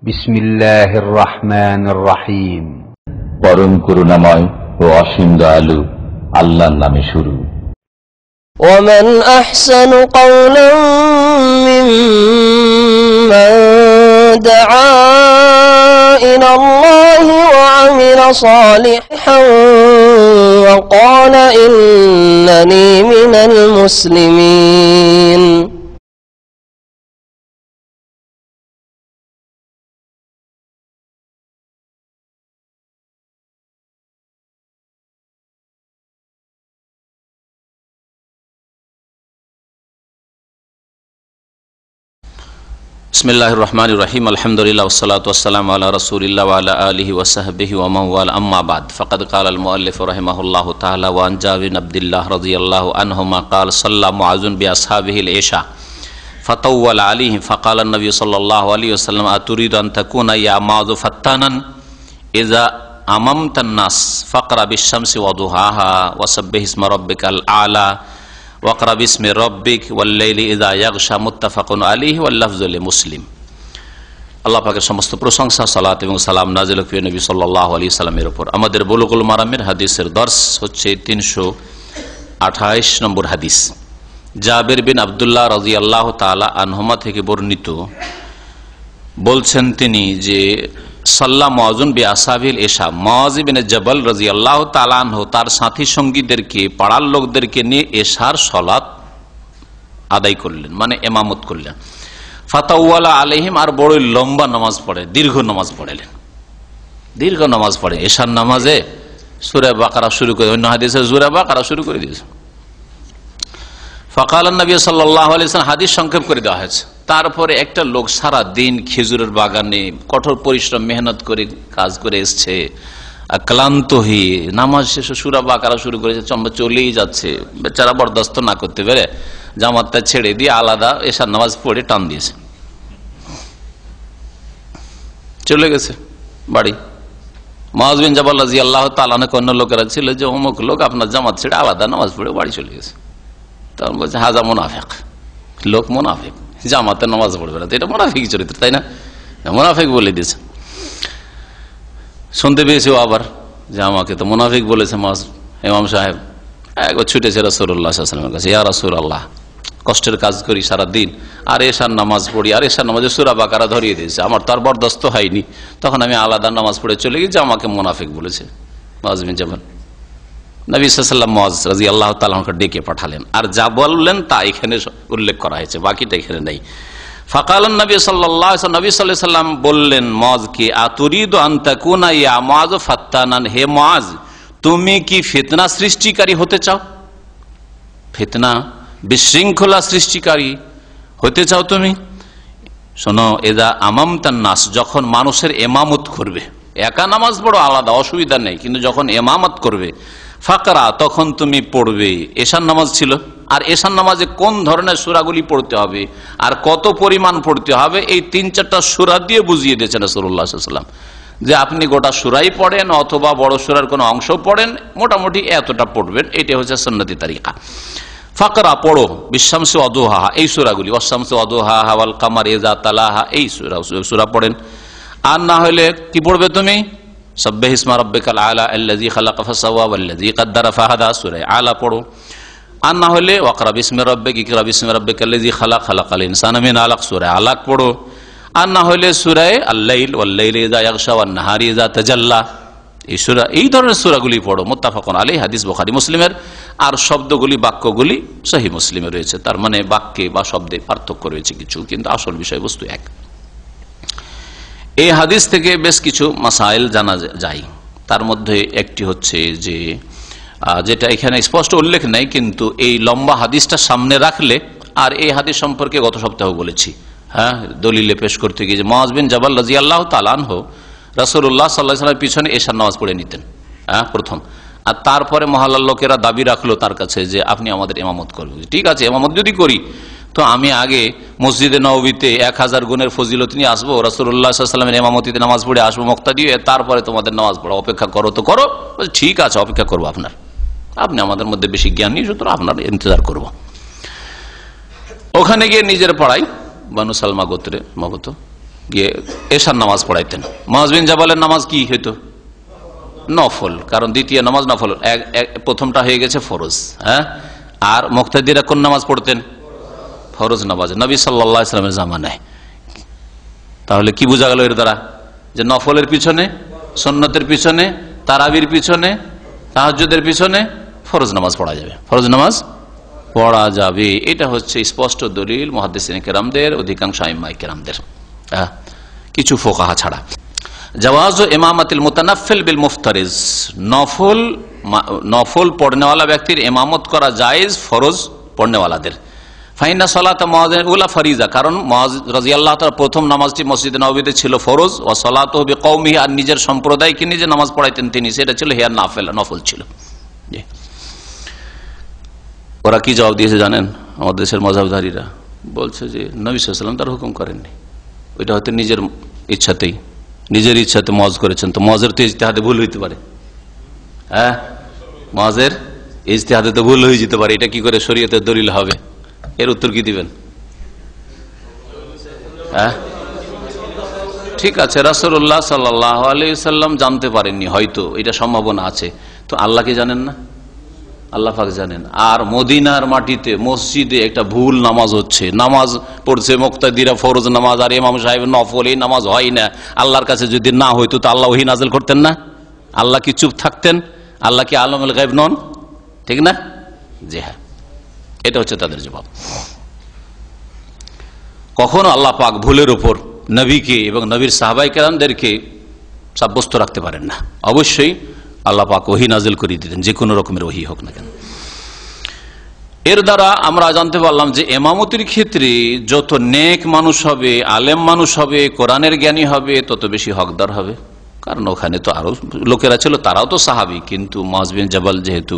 বিসমিল্লাহির রহমানির রহিম। পরম করুণাময় ও অসীম দয়ালু আল্লাহর নামে শুরু। ومن أحسن قولا ممن دعا إلى الله وعمل صالحا وقال إنني من المسلمين। বিসমিল্লাহির রহমানির রহিম। আলহামদুলিল্লাহ ওয়াসসালাতু ওয়াসসালামু আলা রাসূলিল্লাহ ওয়া আলা আলিহি ওয়া সাহবিহি ওয়া মান ওয়ালা, আম্মা বাদ। ফাকাদ ক্বালা আল মুআল্লিফ রাহিমাহুল্লাহু তাআলা ওয়া আন জাবির বিন আব্দুল্লাহ রাদিয়াল্লাহু আনহুমা ক্বাল সাল্লা মুআযুন বিআসহাবিহিল ইশা ফাতাওয়ালা আলাইহিম ফাকালা an-নাবী সাল্লাল্লাহু আলাইহি ওয়াসাল্লাম আতুরিদু আন তাকুনা ইয়া মুআযু ফাত্তানান ইযা আমামতান নাস ফাকরা বিশ-শামসি ওয়া দুহাহা ওয়া সাব্বিহ ইসমা রাব্বিকাল আ'লা ওয়াকরা বিসমি রব্বিক ওয়াল্লাইলি ইযা ইয়াগশা মুত্তাফাকুন আলাইহি ওয়াল লাফযু লিমুসলিম। আল্লাহ পাকের সমস্ত প্রশংসা, সালাত এবং সালাম নাযিল হোক নবী সাল্লাল্লাহু আলাইহি সাল্লামের উপর। আমাদের বুলুগুল মারামের হাদিসের দর্স হচ্ছে 328 নম্বর হাদিস। জাবির বিন আব্দুল্লাহ রাদিয়াল্লাহু তাআলা আনহুমা থেকে বর্ণিত, বলছেন তিনি যে সাল্লা মুআযুন বিআসহাবিল ইশা, মুআয ইবনে জাবাল রাদিয়াল্লাহু তাআলা আনহু তার সাথী সঙ্গীদেরকে, পাড়ার লোকদেরকে নিয়ে এশার সালাত আদায় করলেন, মানে ইমামত করলেন। ফাতাওয়ালা আলাইহিম, আর বড় লম্বা নামাজ পড়ে, দীর্ঘ নামাজ পড়লেন, দীর্ঘ নামাজ পড়ে। এশার নামাজে সূরা বাকারা শুরু করে, অন্য হাদিসে সূরা বাকারা শুরু করে দিয়েছে। ফাকাল নবী সাল্লাল্লাহু আলাইহি ওয়াসাল্লাম, হাদিস সংক্ষেপ করে দেওয়া হয়েছে। তারপরে একটা লোক সারা দিন খেজুরের বাগানে কঠোর পরিশ্রম মেহনত করে কাজ করে এসছে, ক্লান্ত হয়ে নামাজ শেষে সূরা বাকারা শুরু করেছে, চলেই যাচ্ছে। বেচারা বরদাস্ত না করতে পেরে জামাতটা ছেড়ে দিয়ে আলাদা এশার নামাজ পড়ে টান দিয়েছে, চলে গেছে বাড়ি। মুআয বিন জাবাল রাদিয়াল্লাহু তাআলা আনহু অন্য লোকেরা ছিল যে অমুক লোক আপনার জামাত ছেড়ে আলাদা নামাজ পড়ে বাড়ি চলে গেছে। তখন বলছে হাজা মুনাফিক, লোক মুনাফিক, জামাতে নামাজ পড়বে না, এটা মুনাফিক চরিত্র, তাই না? মুনাফিক বলে দিয়েছে। শুনতে পেয়েছে আবার যে আমাকে তো মুনাফিক বলেছে ইমাম সাহেব। একবার ছুটেছে রাসূলুল্লাহ সাল্লাল্লাহু আলাইহি ওয়াসাল্লামের কাছে, ইয়া রাসূলুল্লাহ, কষ্টের কাজ করি সারা দিন, আর এশার নামাজ পড়ি, আর এশার নামাজে সূরা বাকারা ধরিয়ে দিয়েছে, আমার তো আর বরদাস্ত হয়নি। তখন আমি আলাদা নামাজ পড়ে চলে গেছি, আমাকে মুনাফিক বলেছে মুআয বিন জাবাল। নবী সাল্লাল্লাহু আলাইহি ওয়াসাল্লাম মুআয রাদিয়াল্লাহু তাআলা আনহুকে ডেকে পাঠালেন, আর যা বললেন তা এখানে উল্লেখ করা হয়েছে, বাকিটা এখানে নেই। ফাকাল নবী সাল্লাল্লাহু আলাইহি ওয়াসাল্লাম, নবী সাল্লাল্লাহু আলাইহি ওয়াসাল্লাম বললেন মুআযকে, আতুরিদু আন তাকুনা ইয়া মুআয ফাত্তানান, হে মুআয, তুমি কি ফিতনা সৃষ্টিকারী হতে চাও? ফিতনা, বিশৃঙ্খলা সৃষ্টিকারী হতে চাও তুমি? শোনো, এদা আমামতান নাস, যখন মানুষের ইমামত করবে, একা নামাজ পড়ো আলাদা, অসুবিধা নেই, কিন্তু যখন ইমামত করবে ফাকরা, তখন তুমি পড়বে। এশার নামাজ ছিল, আর এশার নামাজে কোন ধরনের সূরাগুলি পড়তে হবে আর কত পরিমাণ পড়তে হবে, এই 3-4টা সূরা দিয়ে বুঝিয়ে দিয়েছেন রাসূলুল্লাহ সাল্লাল্লাহু আলাইহি ওয়াসাল্লাম, যে আপনি গোটা সূরাই পড়েন অথবা বড় সূরার কোনো অংশ পড়েন, মোটামুটি এতটা পড়বেন, এটা হচ্ছে সুন্নতি তরিকা। ফাকরা পড়ো, বিশ-শামসি ওয়া দুহাহা, এই সূরাগুলি, ওয়াশ-শামসি ওয়া দুহাহা ওয়াল কামার ইযা তালাহা, এই সূরা পড়েন। আর না হলে কি পড়বে তুমি? সাব্বিহ ইসমা রাব্বিকাল আ'লা আল্লাযী খালাকা ফাসাওয়া ওয়াল্লাযী কাদ্দারা ফাহাদা, সূরা আ'লা পড়ো। আর না হলে ওয়াকরা বিসমি রাব্বিকা, ইকরা বিসমি রাব্বিকাল্লাযী খালাক, খালাকাল ইনসানা মিন আলাক, সূরা আলাক পড়ো। আর না হলে সূরা আল-লাইল ওয়াল-লাইলি ইযা ইয়াগশা ওয়ান-নাহারি ইযা তাজাল্লা, এই সূরা, এই ধরনের সূরাগুলি পড়ো। মুত্তাফাকুন আলাইহি, হাদিস বুখারী মুসলিমের। আর শব্দগুলি, বাক্যগুলি সহিহ মুসলিমে রয়েছে, তার মানে বাক্যে বা শব্দে পার্থক্য রয়েছে কিছু, কিন্তু আসল বিষয়বস্তু এক। এই হাদিস থেকে বেশ কিছু মাসাইল জানা যায়। তার মধ্যে একটি হচ্ছে যে, যেটা এখানে স্পষ্ট উল্লেখ নেই, কিন্তু এই লম্বা হাদিসটা সামনে রাখলে, আর এই হাদিস সম্পর্কে গত সপ্তাহ বলেছি, হ্যাঁ, দলিলে পেশ করতে গিয়ে, যে মুআয বিন জাবাল রাদিয়াল্লাহু তাআলা আনহু রাসূলুল্লাহ সাল্লাল্লাহু আলাইহি ওয়াসাল্লামের পিছনে এশার নামাজ পড়ে নিতেন, হ্যাঁ, প্রথম। আর তারপরে মহল্লার লোকেরা দাবি রাখলো তার কাছে যে আপনি আমাদের ইমামত করবেন। ঠিক আছে, ইমামত যদি করি তো আমি আগে মসজিদে নববীতে 1000 গুণের ফজিলত নিয়ে আসবো, রাসূলুল্লাহ সাল্লাল্লাহু আলাইহি ওয়াসাল্লামের ইমামতিতে নামাজ পড়ে আসবো মুক্তাদি হয়ে, তারপরে তোমাদের নামাজ পড়া, অপেক্ষা করো তো করো। ঠিক আছে, অপেক্ষা করবো, আপনি আমাদের মধ্যে বেশি জ্ঞান নেই, সুতরাং আপনার ইন্তজার করবো। ওখানে গিয়ে নিজের পাড়ায়, বানু সালমা গোত্রে মগত, গিয়ে এশার নামাজ পড়াইতেন। মুআয বিন জাবালের নামাজ কি হইতো? নফল, কারণ দ্বিতীয় নামাজ নফল, প্রথমটা হয়ে গেছে ফরজ। হ্যাঁ, আর মুক্তাদিরা কোন নামাজ পড়তেন? ফরজ নামাজ, নবী সাল্লাল্লাহু আলাইহি ওয়াসাল্লামের জামানায়। তাহলে কি বোঝা গেল এর দ্বারা? যে নফলের পিছনে, সুন্নতের পিছনে, তারাবির পিছনে, তাহাজ্জুদের পিছনে ফরজ নামাজ পড়া যাবে, ফরজ নামাজ পড়া যাবে। এটা হচ্ছে স্পষ্ট দলিল মুহাদ্দিসিন কেরামদের, অধিকাংশ আইম্মায়ে কেরামদের, কিছু ফোকাহা ছাড়া। জাওয়াজ ইমামাতিল মুতানাফফিল বিল মুফতারিজ, নফল পড়নেওয়ালা ব্যক্তির ইমামত করা জায়েজ ফরজ পড়নেওয়ালাদের। ফাইন্না সালাতা মুআযিন উলা ফরিজা, কারণ মুআয রাদিয়াল্লাহু তাআলা প্রথম নামাজটি মসজিদে নববীতে ছিল ফরজ, ওয়া সালাতুহু বিকওমিহি, আর নিজের সম্প্রদায়কে নিজে নামাজ পড়াইতেন তিনি, সেটা ছিল হিয়া নাফিল, নফল ছিল। ওরা কি জবাব দিয়েছে জানেন? আমাদের দেশের মাযহাবধারীরা বলছে যে নবী সাল্লাল্লাহু আলাইহি ওয়াসাল্লাম তার হুকুম করেননি, ওইটা হয়তো নিজের ইচ্ছাতেই, নিজের ইচ্ছাতে মুআয করেছেন। তো মুআযের তো ইজতিহাদে ভুল হইতে পারে, হ্যাঁ, মুআযের ইজতিহাদে তো ভুল হয়ে যেতে পারে, এটা কি করে শরীয়তের দলিল হবে? এর উত্তর কি দিবেন? হ্যাঁ, ঠিক আছে, রাসূলুল্লাহ সাল্লাল্লাহু আলাইহি ওয়াসাল্লাম জানতে পারেননি, হয়তো এটা সম্ভাবনা আছে, তো আল্লাহ কি জানেন না? আল্লাহ পাক জানেন। আর মদিনার মাটিতে মসজিদে একটা ভুল নামাজ হচ্ছে, নামাজ পড়ছে মুক্তাদিরা ফরজ নামাজ, আর ইমাম সাহেব নফল, এই নামাজ হয় না। আল্লাহর কাছে যদি না হইতো তো আল্লাহ ওহী নাযিল করতেন না? আল্লাহ কি চুপ থাকতেন? আল্লাহ কি আলমুল গায়ব নন? ঠিক না? জি হ্যাঁ, এটা হচ্ছে তাদের জবাব। কখনো আল্লাহ পাক ভুলের উপর নবীকে এবং নবীর সাহাবায়ে কেরামদেরকে সাব্যস্ত রাখতে পারেন না। অবশ্যই আল্লাহ পাক ওহী নাযিল করে দিতেন, যে কোনো রকমের ওহী হোক না কেন। এর দ্বারা আমরা জানতে পারলাম যে ইমামতির ক্ষেত্রে যত নেক মানুষ হবে, আলেম মানুষ হবে, কোরআনের জ্ঞানী হবে, তত বেশি হকদার হবে। কারণ ওখানে তো আরো লোকেরা ছিল, তারাও তো সাহাবী, কিন্তু মুআয বিন জাবাল যেহেতু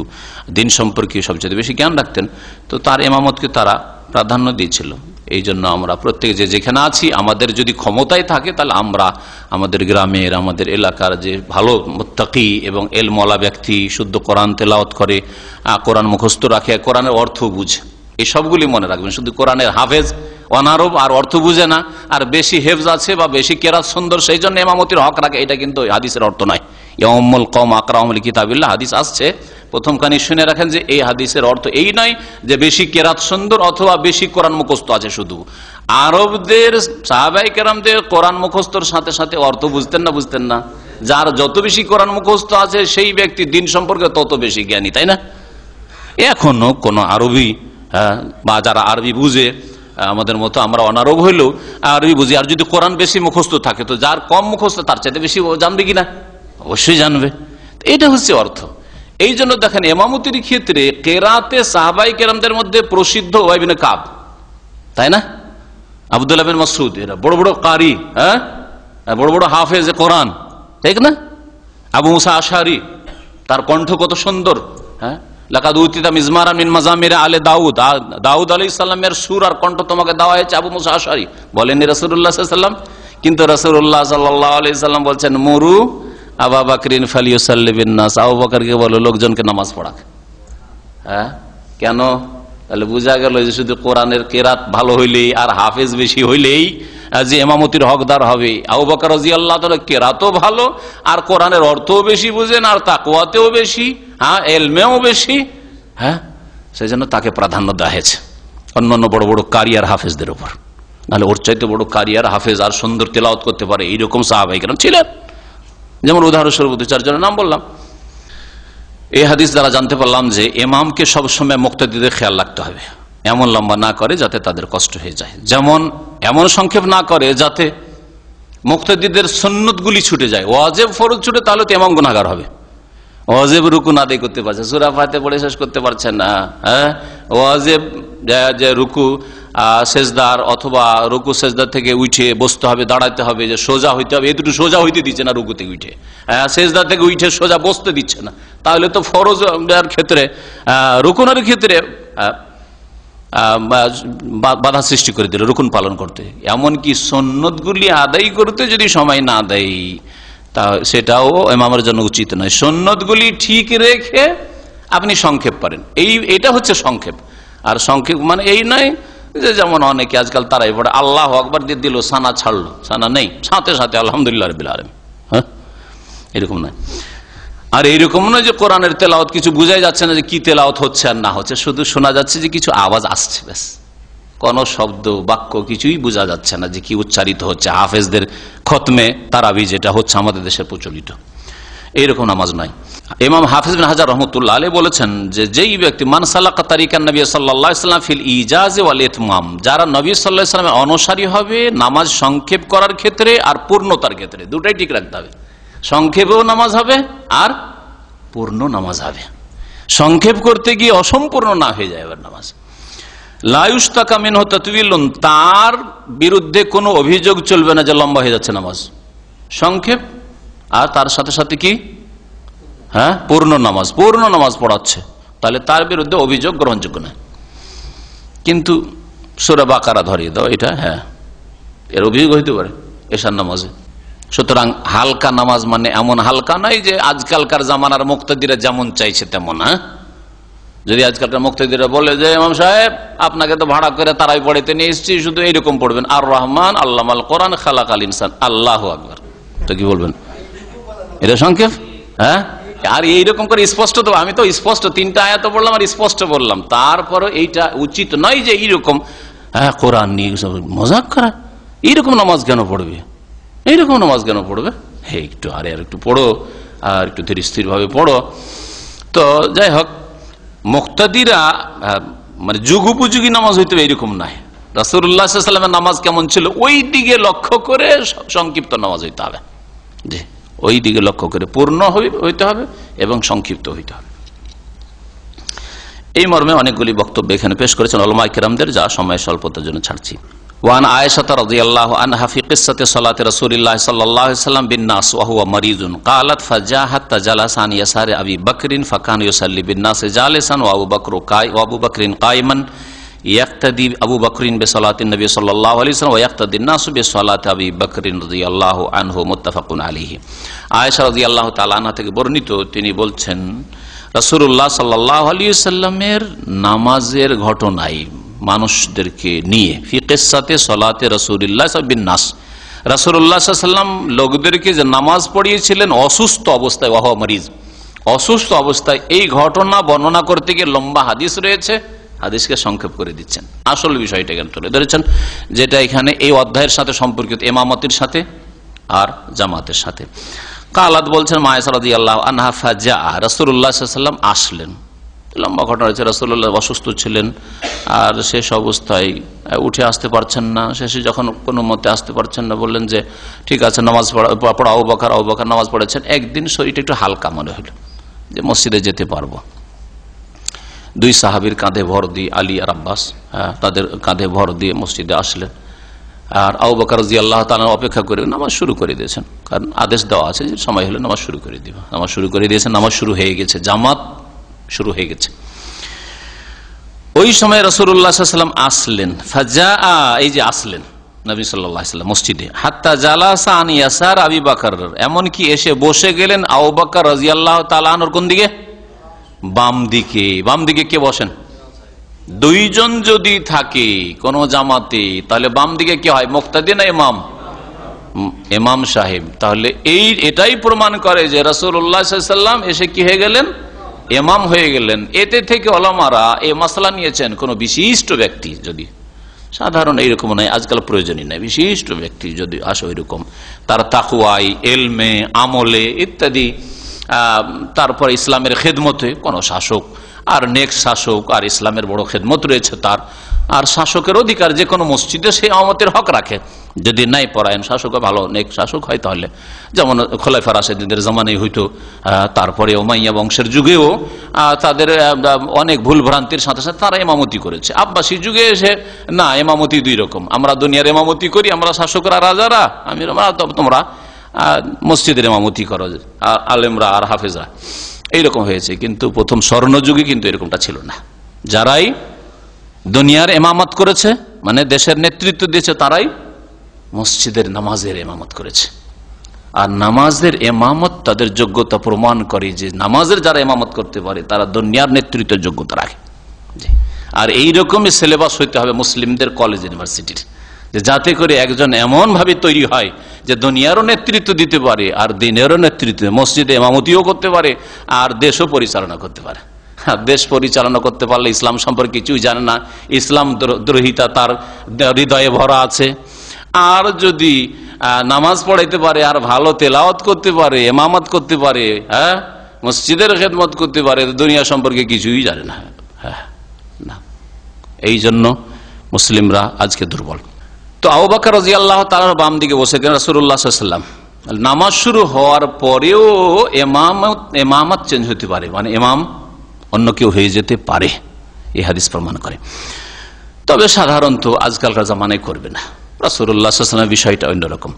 দিন সম্পর্কে সবচেয়ে বেশি জ্ঞান রাখতেন, তো তার ইমামতকে তারা প্রাধান্য দিয়েছিল। এই জন্য আমরা প্রত্যেক যেখানে আছি, আমাদের যদি ক্ষমতায় থাকে, তাহলে আমরা আমাদের গ্রামের, আমাদের এলাকার যে ভালো মুত্তাকি এবং এলমওয়ালা ব্যক্তি, শুদ্ধ কোরআন তেলাওয়াত করে, কোরআন মুখস্থ রাখে, কোরআনের অর্থ বুঝে, এই সবগুলি মনে রাখবেন। শুধু কোরআনের হাফেজ অনারব আর অর্থ বুঝে না, আর বেশি হেফজ আছে বা বেশি কেরাত সুন্দর, সেই জন্য ইমামতির হক রাখে, এটা কিন্তু হাদিসের অর্থ নয়। ইয়াউমুল কওম আকরামু লিকিতাবিল্লাহ হাদিস আসছে, প্রথম কানি শুনে রাখেন যে এই হাদিসের অর্থ এই নয় যে বেশি কেরাত সুন্দর অথবা বেশি কোরআন মুখস্থ আছে। শুধু আরবদের সাহাবায়ে কেরামদের কোরআন মুখস্থর সাথে সাথে অর্থ বুঝতেন না? বুঝতেন না? যার যত বেশি কোরআন মুখস্থ আছে সেই ব্যক্তি দিন সম্পর্কে তত বেশি জ্ঞানী, তাই না? এখনো কোন আরবি বা যারা আরবি বুঝে, আমাদের মতো আমরা অনারব হইলেও আরবি বুঝি, আর যদি কোরআন বেশি মুখস্থ থাকে, তো যার কম মুখস্থ তার চাইতে বেশি জানবে কিনা? অবশ্যই জানবে। এটা হচ্ছে অর্থ। এই জন্য দেখেন ইমামতির ক্ষেত্রে কেরাতে সাহাবায়ে কেরামদের মধ্যে প্রসিদ্ধ উবাই বিন কাব, তাই না? আব্দুল্লাহ বিন মাসউদ, এরা বড় বড় কারি, হ্যাঁ, বড় বড় হাফেজ কোরআন, ঠিক না? আবু মুসা আশআরী, তার কণ্ঠ কত সুন্দর, হ্যাঁ, লাকাদ উতিতা মিজমারান মিন মাজামির আলে দাউদ, দাউদ আলাইহিস সালামের সুর আর কণ্ঠ তোমাকে দেওয়া হয়েছে আবু মুসা আশআরী, বলেননি রাসূলুল্লাহ সাল্লাল্লাহু আলাইহি ওয়াসাল্লাম? কিন্তু রাসূলুল্লাহ সাল্লাল্লাহু আলাইহি ওয়াসাল্লাম বলছেন, মুরু আবু বকরিন ফালিয়ুসাল্লি বিন নাস, আবু বকরকে বলো লোকজনকে নামাজ পড়াক। হ্যাঁ, কেন? তাহলে বোঝা গেল যে শুধু কোরআনের কেরাত ভালো হইলেই আর হাফেজ বেশি হইলেই যে ইমামতির হকদার হবে। আবু বকর রাদিয়াল্লাহু তাআলা কেরাতও ভালো, আর কোরআনের অর্থও বেশি বুঝেন, আর তাকওয়াতেও বেশি, হ্যাঁ, এলমেও বেশি, হ্যাঁ, সেই জন্য তাকে প্রাধান্য দেওয়া হয়েছে অন্যান্য বড় বড় কারি আর হাফেজদের উপর। নাহলে ওর চাইতে বড় কারি আর হাফেজ আর সুন্দর তেলাওয়াত করতে পারে এইরকম সাহাবায়ে কেরাম ছিলেন। যেমন উদাহরণস্বরূপ 2-4 জনের নাম বললাম। এই হাদিস দ্বারা জানতে পারলাম যে ইমামকে সবসময় মুক্তাদিদের খেয়াল রাখতে হবে, এমন লম্বা না করে যাতে তাদের কষ্ট হয়ে যায়, যেমন এমন সংক্ষেপ না করে যাতে মুক্তাদিদের সুন্নতগুলি ছুটে যায়। ওয়াজিব ফরজ ছুটে, তাহলে তো ইমাম গুনাহগার হবে। ওয়াজিব রুকু না আদায় করতে পারছে, সূরা ফাতিহা পড়ে শেষ করতে পারছেন না, হ্যাঁ, ওয়াজিব যে রুকু সেজদার অথবা রুকু সেজদা থেকে উঠে বসতে হবে, দাঁড়াতে হবে, যে সোজা হইতে হবে, এই দুটো সোজা হইতে দিচ্ছে না, রুকু থেকে উঠে, সেজদা থেকে উঠে সোজা বসতে দিচ্ছে না, তাহলে তো ফরজ ক্ষেত্রে, রুকুনের ক্ষেত্রে বাধা সৃষ্টি করে দিল রুকুন পালন করতে। এমনকি সুন্নতগুলি আদায় করতে যদি সময় না দেয়, তা সেটাও ইমামের জন্য উচিত নয়। সুন্নতগুলি ঠিক রেখে আপনি সংক্ষেপ করেন, এটা হচ্ছে সংক্ষেপ। আর সংক্ষেপ মানে এই নয় যে যেমন অনেকে আজকাল তারাই পড়ে আল্লাহু আকবার দিয়ে দিল, সানা ছাড়লো, সানা নেই, সাথে সাথে আলহামদুলিল্লাহ রাব্বিল আলামিন। হ্যাঁ, এরকম নয়। আর এইরকম নয় যে কোরআনের তেলাওয়াত কিছু বোঝাই যাচ্ছে না যে কি তেলাওয়াত হচ্ছে আর না হচ্ছে, শুধু শোনা যাচ্ছে যে কিছু আওয়াজ আসছে, ব্যাস। কোন শব্দ বাক্য কিছুই বোঝা যাচ্ছে না যে কি উচ্চারিত হচ্ছে। হাফেজদের খতমে তারাবি যেটা হচ্ছে আমাদের দেশে প্রচলিত, এইরকম নামাজ নাই। ইমাম হাফিজ বিন হাজার রহমতুল্লাহ আলাইহি বলেছেন যে যেই ব্যক্তি মান সালাকা তারিকান নবী সাল্লাল্লাহু আলাইহি ওয়াসাল্লাম ফিল ইজাজ ওয়াল ইতমাম, যারা নবী সাল্লাল্লাহু আলাইহি ওয়াসাল্লামের অনুসারী হবে নামাজ সংক্ষেপ করার ক্ষেত্রে আর পূর্ণতার ক্ষেত্রে, দুটাই ঠিক রাখতে হবে। সংক্ষেপেও নামাজ হবে আর পূর্ণ নামাজ হবে। সংক্ষেপ করতে গিয়ে অসম্পূর্ণ না হয়ে যায় এবার নামাজ। লা ইউশতাকা মিনহু তাতওয়িলুন, তার বিরুদ্ধে কোনো অভিযোগ চলবে না যে লম্বা হয়ে যাচ্ছে নামাজ। সংক্ষেপ আর তার সাথে সাথে কি, হ্যাঁ, পূর্ণ নামাজ পড়াচ্ছে, তাহলে তার বিরুদ্ধে অভিযোগ গ্রহণযোগ্য নয়। কিন্তু সূরা বাকারা ধরিয়ে দাও, এটা হ্যাঁ, এর অভিযোগ হইতে পারে এশার নামাজে। সুতরাং হালকা নামাজ মানে এমন হালকা নয় যে আজকালকার জামানার মুক্তাদিরা যেমন চাইছে তেমন। হ্যাঁ, যদি আজকালকার মুক্তাদিরা বলে যে ইমাম সাহেব আপনাকে তো ভাড়া করে তারাই পড়াইতে নিয়ে এসেছি, শুধু এইরকম পড়বেন, আর রহমান আল্লামাল কোরআন খালাকাল ইনসান, আল্লাহু আকবার, তো কি বলবেন? এটা সংক্ষেপ? হ্যাঁ, আর এইরকম করে স্পষ্ট, তো আমি তো স্পষ্ট 3টা আয়াত পড়লাম আর স্পষ্ট বললাম, তারপরে এইটা উচিত নয় যে এইরকম, হ্যাঁ, কোরআন নিয়ে মজাক করা, এইরকম নামাজ কেন পড়বে, এইরকম নামাজ কেন পড়বে? হ্যাঁ, একটু আর একটু পড়ো, আর একটু ধীর স্থির ভাবে পড়ো। তো যাই হোক, মুক্তাদিরা মানে যুগ উপযোগী নামাজ হইতে হবে এরকম নাই। রাসূলুল্লাহ সাল্লাল্লাহু আলাইহি ওয়াসাল্লামের নামাজ কেমন ছিল ওই দিকে লক্ষ্য করে সংক্ষিপ্ত নামাজ হইতে হবে, জি, ওই দিকে লক্ষ্য করে পূর্ণ হইতে হবে এবং সংক্ষিপ্ত হইতে হবে। এই মর্মে অনেকগুলি বক্তব্য এখানে পেশ করেছেন উলামায়ে কেরামদের, যা সময় স্বল্পতার জন্য ছাড়ছি। ওয়ান আয়েশা রাদিয়াল্লাহু আনহা ফি কিসসাতি সালাতি রাসূলিল্লাহ সাল্লাল্লাহু আলাইহি ওয়াসাল্লাম বিন নাস ওয়া হুয়া মারিজুন ক্বালাত ফাজাহাত তাজালাসা আন ইয়াসারি আবি বকরিন ফাকানা ইউসাল্লি বিন নাস জালিসান ওয়া আবু বকরিন কায়মান ইয়াক্তাদি আবু বকরিন বিসালাতিন নবী সাল্লাল্লাহু আলাইহি ওয়াসাল্লাম ওয়া ইয়াক্তাদি নাস বিসালাতি আবি বকরিন রাদিয়াল্লাহু আনহু মুত্তাফাকুন আলাইহি। আয়েশা রাদিয়াল্লাহু তাআলা আনহা থেকে বর্ণিত, তিনি বলছেন রাসূলুল্লাহ সাল্লাল্লাহু আলাইহি ওয়াসাল্লামের নামাজের ঘটনায় মানুষদেরকে নিয়ে ফি কিসসাতে সালাতে রাসূলিল্লাহ বিন নাস, রাসূলুল্লাহ সাল্লাল্লাহু আলাইহি ওয়াসাল্লাম লোকদেরকে যে নামাজ পড়িয়েছিলেন অসুস্থ অবস্থায়, ওয়া হুয়া মারিজ, অসুস্থ অবস্থায়, এই ঘটনা বর্ণনা করতে গিয়ে লম্বা হাদিস রয়েছে, হাদিসকে সংক্ষেপ করে দিচ্ছেন। আসল বিষয়টা এখানে তুলে ধরেছেন, যেটা এখানে এই অধ্যায়ের সাথে সম্পর্কিত, ইমামতির সাথে আর জামাতের সাথে। কালাত বলছেন আয়েশা রাদিয়াল্লাহু আনহা ফাজা, রাসূলুল্লাহ সাল্লাল্লাহু আলাইহি ওয়াসাল্লাম আসলেন, লম্বা ঘটনা রয়েছে। রাসূলুল্লাহ অসুস্থ ছিলেন আর শেষ অবস্থায় উঠে আসতে পারছেন না, শেষে যখন কোনো মতে আসতে পারছেন না, বললেন যে ঠিক আছে নামাজ পড়া, আবু বকর নামাজ পড়েছেন। একদিন শরীরটা একটু হালকা মনে হলো যে মসজিদে যেতে পারবো। 2 সাহাবীর কাঁধে ভর দিয়ে, আলী আর আব্বাস, তাদের কাঁধে ভর দিয়ে মসজিদে আসলেন। আর আবু বকর রাদিয়াল্লাহু তাআলা অপেক্ষা করে নামাজ শুরু করে দিয়েছেন, কারণ আদেশ দেওয়া আছে যে সময় হলে নামাজ শুরু করে দিবা। নামাজ শুরু করে দিয়েছেন, নামাজ শুরু হয়ে গেছে, জামাত শুরু হয়ে গেছে। ওই সময় রাসূলুল্লাহ সাল্লাল্লাহু আলাইহি ওয়াসাল্লাম আসলেন, ফাজা, এই যে আসলেন নবী সাল্লাল্লাহু আলাইহি ওয়াসাল্লাম মসজিদে, হাত্তা জালাসা আন ইয়াসার আবি বকর, এমন কি এসে বসে গেলেন আবু বকর রাদিয়াল্লাহু তাআলা আনহুর কোন দিকে? বাম দিকে। বাম দিকে কে বসেন? 2 জন যদি থাকে কোন জামাতে, তাহলে বাম দিকে কে হয়? মুক্তাদি না ইমাম? ইমাম সাহেব। তাহলে এটাই প্রমাণ করে যে রাসূলুল্লাহ সাল্লাল্লাহু আলাইহি ওয়াসাল্লাম এসে কি হয়ে গেলেন? ইমাম হয়ে গেলেন। এতে থেকে ওলামারা এই মাসলা নিয়েছেন, কোন বিশিষ্ট ব্যক্তি যদি, সাধারণ এইরকম নয়, আজকাল প্রয়োজনই নাই, বিশিষ্ট ব্যক্তি যদি আসে ওইরকম, তার তাকওয়ায়, এলমে, আমলে ইত্যাদি, তারপর ইসলামের খেদমতে, কোন শাসক আর নেক শাসক, আর ইসলামের বড় খেদমত রয়েছে তার, আর শাসকের অধিকার যে কোনো মসজিদে সেই আমতের হক রাখে। যদি নাই পরায়ণ শাসক, ভালো নেক শাসক হয়, তাহলে যেমন খোলাফা রাশেদিনদের জামানায় হইতো, তারপরে উমাইয়া বংশের যুগেও তাদের অনেক ভুল ভ্রান্তির সাথে সাথে তারা ইমামতি করেছে। আব্বাসী যুগে এসে না, ইমামতি 2 রকম, আমরা দুনিয়ার ইমামতি করি, আমরা শাসকরা, রাজারা, তোমরা মসজিদের ইমামতি করো, আলেমরা আর হাফেজরা, এইরকম হয়েছে। কিন্তু প্রথম স্বর্ণযুগে কিন্তু এরকমটা ছিল না। যারাই দুনিয়ার ইমামত করেছে, মানে দেশের নেতৃত্ব দিয়েছে, তারাই মসজিদের নামাজের ইমামত করেছে। আর নামাজের ইমামত তাদের যোগ্যতা প্রমাণ করে যে নামাজের যারা ইমামত করতে পারে তারা দুনিয়ার নেতৃত্বের যোগ্যতা রাখে। আর এইরকমই সিলেবাস হইতে হবে মুসলিমদের কলেজ ইউনিভার্সিটির, যে যাতে করে একজন এমন ভাবে তৈরি হয় যে দুনিয়ারও নেতৃত্ব দিতে পারে আর দিনেরও নেতৃত্ব, মসজিদে ইমামতিও করতে পারে আর দেশও পরিচালনা করতে পারে। দেশ পরিচালনা করতে পারলে ইসলাম সম্পর্কে কিছুই জানে না, ইসলাম দ্রোহিতা তার হৃদয়ে ভরা আছে। আর যদি নামাজ পড়াইতে পারে আর ভালো তেলাওয়াত করতে পারে, ইমামত করতে পারে, হ্যাঁ, মসজিদের খেদমত করতে পারে, দুনিয়া সম্পর্কে কিছুই জানে না। হ্যাঁ, না, এই জন্য মুসলিমরা আজকে দুর্বল। তো আবু বকর রাদিয়াল্লাহু তাআলা বাম দিকে বসে গেলেন রাসূলুল্লাহ সাল্লাল্লাহু আলাইহি ওয়াসাল্লাম। নামাজ শুরু হওয়ার পরেও ইমামত চেঞ্জ হতে পারে, মানে ইমাম অন্য কেউ হয়ে যেতে পারে, এই হাদিস প্রমাণ করে। তবে সাধারণত আজকালকার জামানায় করবে না। রাসূলুল্লাহ সাল্লাল্লাহু আলাইহি ওয়াসাল্লাম বিষয়টা অন্যরকম।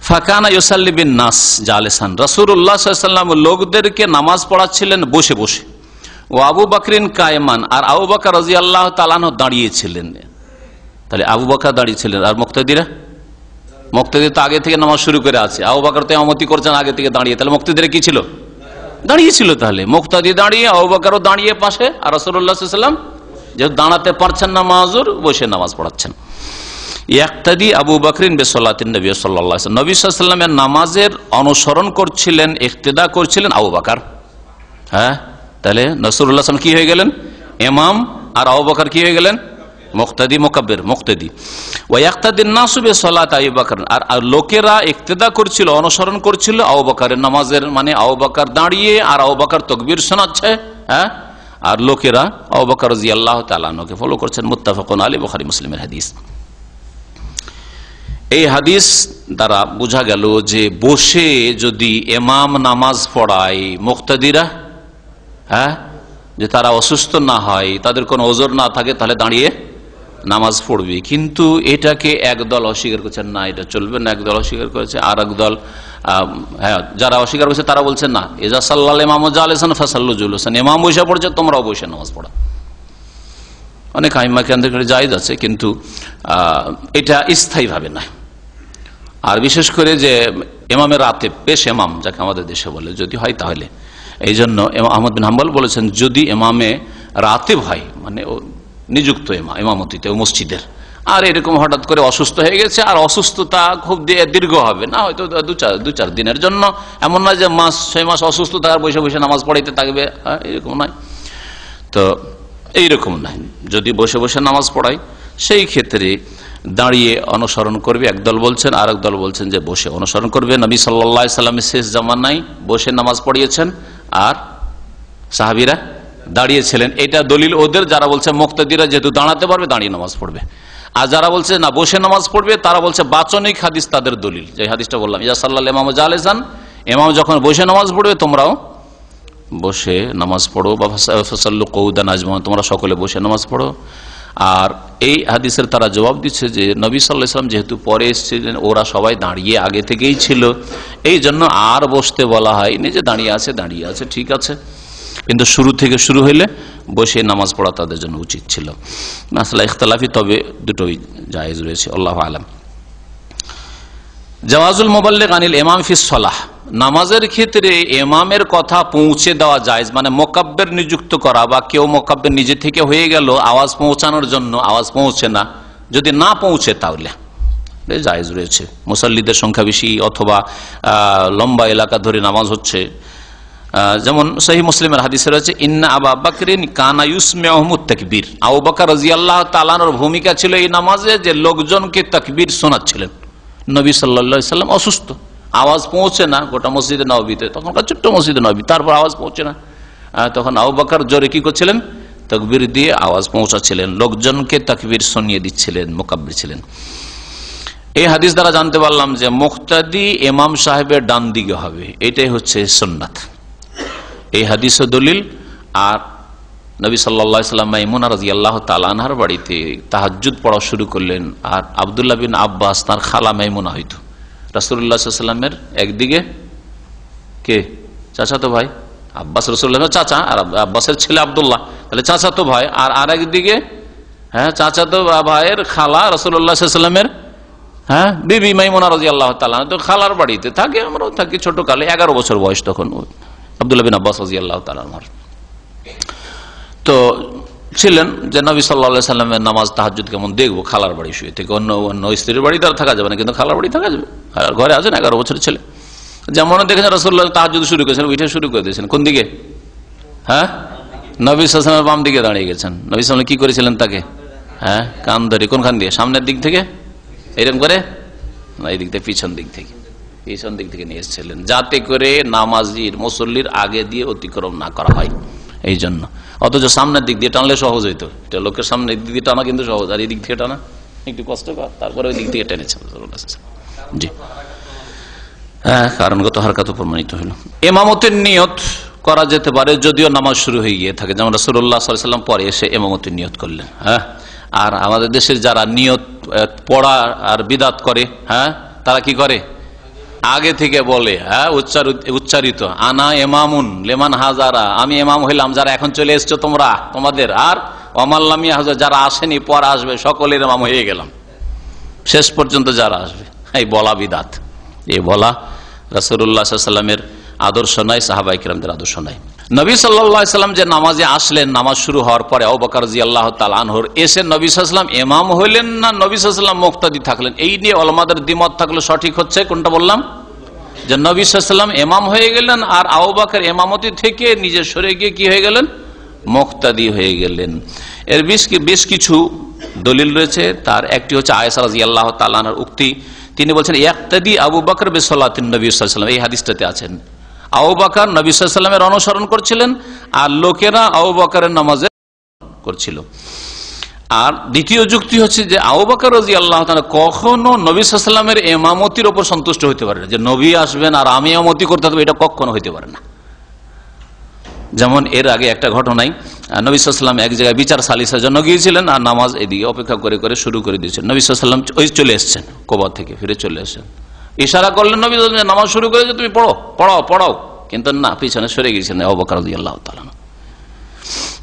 ফাকানা ইউসাল্লি বিন নাস জালিসান, রাসূলুল্লাহ সাল্লাল্লাহু আলাইহি ওয়াসাল্লাম লোকদেরকে নামাজ পড়াচ্ছিলেন বসে বসে। ও আবু বকরিন কায়েমান, আর আবু বকর রাদিয়াল্লাহু তাআলা আনহু দাঁড়িয়েছিলেন। তাহলে আবু বকর দাঁড়িয়েছিলেন, আর মুক্তাদিরা, মুক্তাদি তো আগে থেকে নামাজ শুরু করে আছে, আবু বকর তো ইমামতি করছেন আগে থেকে দাঁড়িয়ে, তাহলে মুক্তাদিরা কি ছিল? দাঁড়িয়েছিল। তাহলে মুক্তাদি দাঁড়িয়ে, আবু বকরও দাঁড়িয়ে পাশে, আর রাসূলুল্লাহ সাল্লাল্লাহু আলাইহি ওয়াসাল্লাম যেহেতু দাঁড়াতে পারছেন না মাজুর, বসে নামাজ পড়াচ্ছেন। ইয়াক্তাদি আবু বকরিন বিসসালাতিন নবী সাল্লাল্লাহু আলাইহি ওয়াসাল্লাম, নবী সাল্লাল্লাহু আলাইহি ওয়াসাল্লামের নামাজের অনুসরণ করছিলেন, ইক্তেদা করছিলেন আবু বকর। হ্যাঁ, তাহলে রাসূলুল্লাহ সাল্লাল্লাহু আলাইহি ওয়াসাল্লাম কি হয়ে গেলেন? ইমাম, আর আবু বকর কি হয়ে গেলেন? মুক্তাদি, মুকাব্বির, মুক্তাদি। ওয়া ইয়াক্তাদিন নাসু বিসসালাতি আবি বকর, আর লোকেরা ইক্তেদা করছিল, অনুসরণ করছিল আবু বকরের নামাজের, মানে আবু বকর দাঁড়িয়ে আর আবু বকর তাকবীর শোনাচ্ছে, হ্যাঁ, আর লোকেরা আবু বকর রাদিয়াল্লাহু তাআলা আনহুকে ফলো করছেন। মুত্তাফাকুন আলাইহি, বুখারী মুসলিমের হাদিস। এই হাদিস দ্বারা বোঝা গেল যে বসে যদি ইমাম নামাজ পড়ায়, মুক্তাদিরা, হ্যাঁ, যে তারা অসুস্থ না হয়, তাদের কোনো ওজর না থাকে, তাহলে দাঁড়িয়ে নামাজ পড়বে। কিন্তু এটাকে একদল অস্বীকার করছেন, না এটা চলবে না, একদল অস্বীকার করেছে, আর একদল, হ্যাঁ, যারা অস্বীকার করছে তারা বলছেন না, ইজা সাল্লাল ইমামু জালিসান ফাসাল্লু জুলুসান, ইমাম বসে পড়ছে তোমরাও বসে নামাজ পড়া। অনেক আইম্মা কেন্দ্র করে জায়েজ আছে, কিন্তু এটা স্থায়ীভাবে না। আর বিশেষ করে যে ইমামের রাতে পেশ ইমাম, যাকে আমাদের দেশে বলে, যদি হয় তাহলে, এই জন্য আহমদ বিন হাম্বল বলেছেন যদি ইমামে রাতে হয়, মানে নিযুক্ত ইমামতিতে মসজিদের, আর এরকম হঠাৎ করে অসুস্থ হয়ে গেছে, আর অসুস্থতা খুব দীর্ঘ হবে না, হয়তো দু চার দিনের জন্য, এমন নয় যে 6 মাস অসুস্থ থাকার বসে বসে নামাজ পড়াইতে থাকবে, এরকম নয়। তো এইরকম নাই, যদি বসে বসে নামাজ পড়াই সেই ক্ষেত্রে দাঁড়িয়ে অনুসরণ করবে একদল বলছেন, আর একদল বলছেন যে বসে অনুসরণ করবে। নবী সাল্লাল্লাহু আলাইহি ওয়াসাল্লামের শেষ জামানায় বসে নামাজ পড়িয়েছেন আর সাহাবীরা দাঁড়িয়েছিলেন। এটা দলিল ওদের, যারা বলছে মুক্তাদিরা যেহেতু দাঁড়াতে পারবে দাঁড়িয়ে নামাজ পড়বে, আর যারা বলছে না বসে নামাজ পড়বে তারা বলছে বাচনিক হাদিস তাদের দলিল, যে হাদিসটা বললাম, ইয়া সাল্লাল ইমামু জালিসান, ইমাম যখন বসে নামাজ পড়বে তোমরাও বসে নামাজ পড়ো, বা ফাসাল্লু কউদান আজমাউন, তোমরা সকলে বসে নামাজ পড়ো। আর এই হাদিসের তারা জবাব দিচ্ছে যে নবী সাল্লাল্লাহু আলাইহি ওয়াসাল্লাম যেহেতু পরে এসেছিলেন, ওরা সবাই দাঁড়িয়ে আগে থেকেই ছিল, এই জন্য আর বসতে বলা হয়নি, যে দাঁড়িয়ে আছে ঠিক আছে, কিন্তু শুরু থেকে শুরু হইলে বসে নামাজ পড়া তাদের জন্য উচিত ছিল। মাসলা ইখতিলাফি, তবে দুটোই জায়েজ রয়েছে, আল্লাহু আলাম। জাওয়াজুল মুবাল্লিগ আনিল ইমাম ফিস সালাহ, নামাজের ক্ষেত্রে ইমামের কথা পৌঁছে দেওয়া জায়েজ, মানে মুকাব্বির নিযুক্ত করা, বা কেউ মুকাব্বির নিজে থেকে হয়ে গেল আওয়াজ পৌঁছানোর জন্য, আওয়াজ পৌঁছে না, যদি না পৌঁছে তাহলে জায়েজ রয়েছে। মুসাল্লিদের সংখ্যা বেশি অথবা লম্বা এলাকা ধরে নামাজ হচ্ছে, যেমন সহিহ মুসলিমের হাদিসে রয়েছে, ইন্না আবু বকরিন কানা ইউসমিউহুমুত তাকবীর, আবু বকর রাদিয়াল্লাহু তাআলা আনহুর ভূমিকা ছিল এই নামাজে যে লোকজনকে তাকবীর শোনাচ্ছিলেন। নবী সাল্লাল্লাহু আলাইহি ওয়াসাল্লাম অসুস্থ, আওয়াজ পৌঁছে না গোটা মসজিদে নববীতে, তখনকার ছোট্ট মসজিদে নববী, তারপর আওয়াজ পৌঁছে না, তখন আবু বকর জোরে কি করছিলেন? তাকবীর দিয়ে আওয়াজ পৌঁছাচ্ছিলেন, লোকজনকে তাকবীর শুনিয়ে দিচ্ছিলেন, মুকাব্বির ছিলেন। এই হাদিস দ্বারা জানতে পারলাম যে মুক্তাদি ইমাম সাহেবের ডান দিকে হবে, এটাই হচ্ছে সুন্নাত। এই হাদিসও দলিল। আর নবী সাল্লাল্লাহু আলাইহি ওয়াসাল্লাম মাইমুনা রাদিয়াল্লাহু তাআলা আনহার বাড়িতে তাহাজ্জুদ পড়া শুরু করলেন, আর আব্দুল্লাহ বিন আব্বাস তার খালা মাইমুনা হইতো। রাসূলুল্লাহ সাল্লাল্লাহু আলাইহি ওয়াসাল্লামের একদিকে কে? চাচাতো ভাই আব্বাস, রাসূলুল্লাহর চাচা, আর আব্বাসের ছেলে আব্দুল্লাহ, তাহলে চাচাতো ভাই। আর আরেকদিকে, হ্যাঁ, চাচাতো ভাইয়ের খালা রাসূলুল্লাহ সাল্লাল্লাহু আলাইহি ওয়াসাল্লামের, হ্যাঁ, বিবি মাইমুনা রাদিয়াল্লাহু তাআলা। তো খালার বাড়িতে থাকে, আমরাও থাকি ছোট কালে, 11 বছর বয়স তখন আব্দুল্লাহ বিন আব্বাস রাদিয়াল্লাহু তাআলা আনহু। তো ছিলেন যে নবী সাল্লাল্লাহু আলাইহি সাল্লামের নামাজ তাহাজ্জুদ কেমন দেখবো, খালার বাড়ি শুয়ে থেকে, অন্য স্ত্রীর বাড়ি তার থাকা যাবে না, কিন্তু খালার বাড়ি থাকা যাবে। আর ঘরে আছেন 11 বছরের ছেলে, যেমন দেখেছেন রাসূলুল্লাহ তাহাজ্জুদ শুরু করেছেন, উঠে শুরু করে দিয়েছেন কোন দিকে? হ্যাঁ, নবী সাল্লাল্লাহু আলাইহি ওয়াসাল্লামের বাম দিকে দাঁড়িয়ে গেছেন। নবী সাল্লাল্লাহু আলাইহি ওয়াসাল্লাম কি করেছিলেন তাকে? হ্যাঁ, কান ধরে কোনখান দিয়ে? সামনের দিক থেকে এরকম করে না, এই দিক থেকে পিছন দিক থেকে নিয়ে এসেছিলেন, যাতে করে নামাজির মুসল্লির আগে দিয়ে অতিক্রম না করা হয়। এই জন্য অথচ সামনের দিক দিয়ে টানলে সহজ হইতো, এটা লোকের সামনের দিক দিয়ে টানা কিন্তু সহজ, আর এই দিক থেকে টানা একটু কষ্টকর। তারপরে ওই দিক থেকে টেনেছেন। জি হ্যাঁ, কারণগত হারকাত প্রমাণিত হলো। ইমামতের নিয়ত করা যেতে পারে যদিও নামাজ শুরু হয়ে গিয়ে থাকে, যেমন রাসূলুল্লাহ সাল্লাল্লাহু আলাইহি ওয়াসাল্লাম পরে এসে ইমামতের নিয়ত করলেন। হ্যাঁ, আর আমাদের দেশের যারা নিয়ত পড়া আর বিদাত করে, হ্যাঁ, তারা কি করে? আগে থেকে বলে, হ্যাঁ, উচ্চারিত আনা এমামুন লেমান হাজারা, আমি এমাম হইলাম যারা এখন চলে এসছো তোমরা তোমাদের, আর ওমাল্লামিয়া হাজার যারা আসেনি পর আসবে সকলের এমাম হয়ে গেলাম, শেষ পর্যন্ত যারা আসবে। এই বলা বিদাত, এই বলা রাসূলুল্লাহ সাল্লাল্লাহু আলাইহি ওয়াসাল্লামের আদর্শ নয়, সাহাবায়ে কিরামদের আদর্শ নয়। নবী সাল্লাল্লাহু আলাইহি ওয়াসাল্লাম যে নামাজে আসলেন, নামাজ শুরু হওয়ার পরে আবু বকর রাদিয়াল্লাহু তাআলা আনহুর এসে নবী সাল্লাল্লাহু আলাইহি ওয়াসাল্লাম ইমাম হইলেন না নবী সাল্লাল্লাহু আলাইহি ওয়াসাল্লাম মুক্তাদি থাকলেন, এই নিয়ে উলামাদের দ্বিমত থাকলে সঠিক হচ্ছে কোনটা বললাম? যে নবী সাল্লাল্লাহু আলাইহি ওয়াসাল্লাম ইমাম হয়ে গেলেন, আর আবু বকর ইমামতি থেকে নিজে সরে গিয়ে কি হয়ে গেলেন? মুক্তাদি হয়ে গেলেন। এর বেশ কিছু দলিল রয়েছে, তার একটি হচ্ছে আয়েশা রাদিয়াল্লাহু তাআলা আনহার উক্তি। তিনি বলছেন ইক্তাদি আবু বকর বিসসালাতিন নবী সাল্লাল্লাহু আলাইহি ওয়াসাল্লাম, এই হাদিসটাতে আছেন আবু বকর নবী সাল্লাল্লাহু আলাইহি ওয়াসাল্লামের অনুসরণ করছিলেন, আর লোকেরা আবু বকরের নামাজে করছিল। আর দ্বিতীয় যুক্তি হচ্ছে যে আবু বকর রাদিয়াল্লাহু তাআলা কখনো নবী সাল্লাল্লাহু আলাইহি ওয়াসাল্লামের ইমামতির উপর সন্তুষ্ট হতে পারে না, যে নবী আসবেন আর আমি ইমামতি করতে হবে, এটা কখনো হতে পারে না। যেমন এর আগে একটা ঘটনায় নবী সাল্লাল্লাহু আলাইহি ওয়াসাল্লাম এক জায়গায় বিচার সালিসের জন্য গিয়েছিলেন, আর নামাজ এদিকে অপেক্ষা করে করে শুরু করে দিয়েছেন। নবী সাল্লাল্লাহু আলাইহি ওয়াসাল্লাম ওই চলে এসেছেন, কুবা থেকে ফিরে চলে এসেছেন, ইশারা করলেন নবী নামাজ শুরু করেছে, তুমি পড়াও, কিন্তু না, পিছনে সরে গিয়েছেন আবু বকর রাদিয়াল্লাহু তাআলা।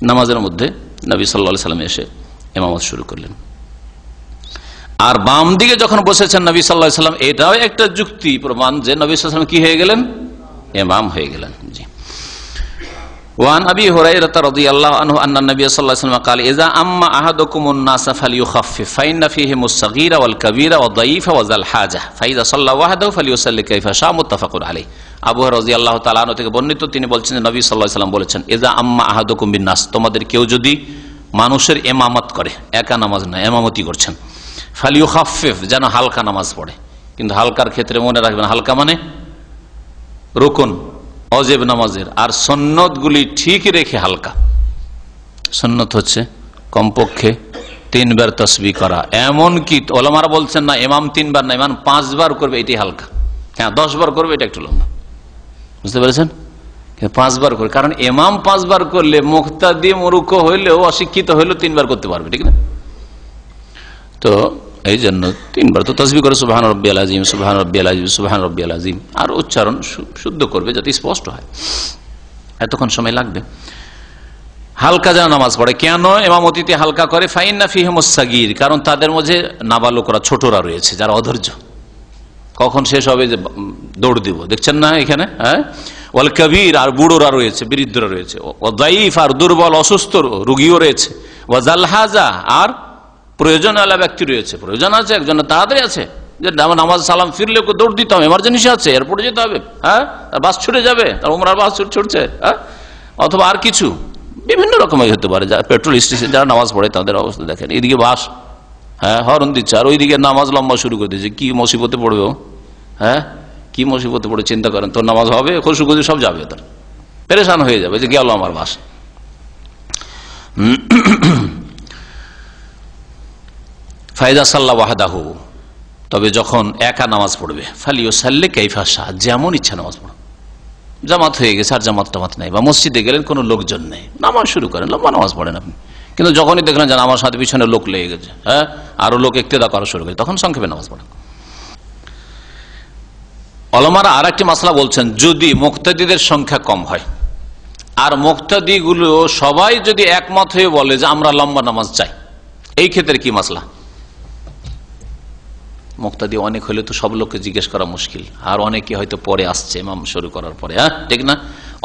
নামাজের মধ্যে নবী সাল্লাল্লাহু আলাইহি ওয়াসাল্লাম এসে ইমামত শুরু করলেন, আর বাম দিকে যখন বসেছেন নবী সাল্লাল্লাহু আলাইহি ওয়াসাল্লাম, এটাও একটা যুক্তি প্রমাণ যে নবী সাল্লাল্লাহু আলাইহি ওয়াসাল্লাম কি হয়ে গেলেন? ইমাম হয়ে গেলেন। জি। ওয়ান আবি হুরায়রা রাদিয়াল্লাহু আনহু আন্না নবী সাল্লাল্লাহু আলাইহি ওয়াসাল্লাম قال اذا اما احدكم الناس فليخفف فان فيهم الصغير والكبير والضعيف وذا الحاجه فاذا صلى وحده فليصلي كيف شاء متفق عليه। আবু হুরায়রা রাদিয়াল্লাহু তাআলা আনহু থেকে বর্ণিত, তিনি বলছেন যে নবী সাল্লাল্লাহু আলাইহি ওয়াসাল্লাম বলেছেন ইযা আম্মা আহাদুকুম বিন-নাস, তোমাদের কেউ যদি মানুষের ইমামত করে, একা নামাজ না ইমামতি করছেন, ফালিয়ুখাফফিফ, যেন হালকা নামাজ পড়ে। কিন্তু হালকার ক্ষেত্রে মনে রাখবেন, হালকা মানে রুকুন ওয়াজিব নামাজের আর সুন্নতগুলি ঠিক রেখে হালকা। সুন্নত হচ্ছে কমপক্ষে 3 বার তাসবিহ করা, এমনকি ওলামারা বলছেন না ইমাম 3 বার না, ইমাম 5 বার করবে, এটি হালকা। হ্যাঁ, 10 বার করবে, এটা একটু লম্বা, বুঝতে পেরেছেন? 5 বার করে, কারণ ইমাম 5 বার করলে মুক্তাদি মুরুক্কু হইলেও অশিক্ষিত হইলেও 3 বার করতে পারবে, ঠিক না? তো এই জন্য 3 বার তো তাসবিহ করে সুবহান রাব্বিয়াল আযীম, সুবহান রাব্বিয়াল আযীম, সুবহান রাব্বিয়াল আযীম, আর উচ্চারণ শুদ্ধ করবে যাতে স্পষ্ট হয়। এতক্ষণ সময় লাগবে। হালকা যেন নামাজ পড়ে। কেন ইমামতিতে হালকা করে? ফাইন্না ফিহিমুস সাগীর, কারণ তাদের মধ্যে নাবালকরা, ছোটরা রয়েছে যারা অধৈর্য, কখন শেষ হবে যে দৌড় দিব, দেখছেন না এখানে? হ্যাঁ, ওয়াল কাবীর, আর বুড়োরা রয়েছে, বৃদ্ধরা রয়েছে, ওয়া যায়ীফ, আর দুর্বল অসুস্থ রোগীও রয়েছে, ওয়া জাল হাজা, আর প্রয়োজন আলা ব্যক্তি রয়েছে, প্রয়োজন আছে একজন তাড়াতাড়ি আছে, যে নামাজ সালাম ফিরলে ওকে দৌড় দিতে হবে, এমার্জেন্সি আছে, এয়ারপোর্টে যেতে হবে, হ্যাঁ, বাস ছুটে যাবে, তার উমরার বাস ছুটছে, হ্যাঁ, অথবা আর কিছু বিভিন্ন রকমের হতে পারে। পেট্রোল স্টেশন যারা নামাজ পড়ে তাদের অবস্থা দেখেন, এদিকে বাস, হ্যাঁ, হরন দিচ্ছে, আর ওইদিকে নামাজ লম্বা শুরু করে দিচ্ছে, কি মুসিবতে পড়বে, হ্যাঁ, কি মুসিবতে পড়ে চিন্তা করেন। তোর নামাজ হবে, খুশি সব যাবে, তার পেরেশান হয়ে যাবে যে গেল আমার বাস। ফাইদা সাল্লা ওয়াহদাহু, তবে যখন একা নামাজ পড়বে, ফালিয়ুসাল্লি কাইফা শা, যেমন ইচ্ছা নামাজ পড়ো। জামাত হয়ে গেছে আর জামাত নাই, বা মসজিদে গেলেন কোনো লোকজন নেই, নামাজ শুরু করেন, লম্বা নামাজ পড়েন আপনি। কিন্তু যখনই দেখলেন যে আমার সাথে পিছনে লোক লেগে গেছে, হ্যাঁ, আরো লোক ইক্তেদা করা শুরু করে, তখন সংক্ষেপে নামাজ পড়েন। ওলামারা আর একটি মাসলা বলছেন, যদি মুক্তাদিদের সংখ্যা কম হয় আর মুক্তাদিগুলো সবাই যদি একমত হয়ে বলে যে আমরা লম্বা নামাজ চাই, এই ক্ষেত্রে কি মাসলা? মুক্তাদি অনেক হলে তো সব লোককে জিজ্ঞেস করা মুশকিল, আর অনেকে হয়তো পরে আসছে ইমাম শুরু করার পরে, হ্যাঁ, ঠিক না?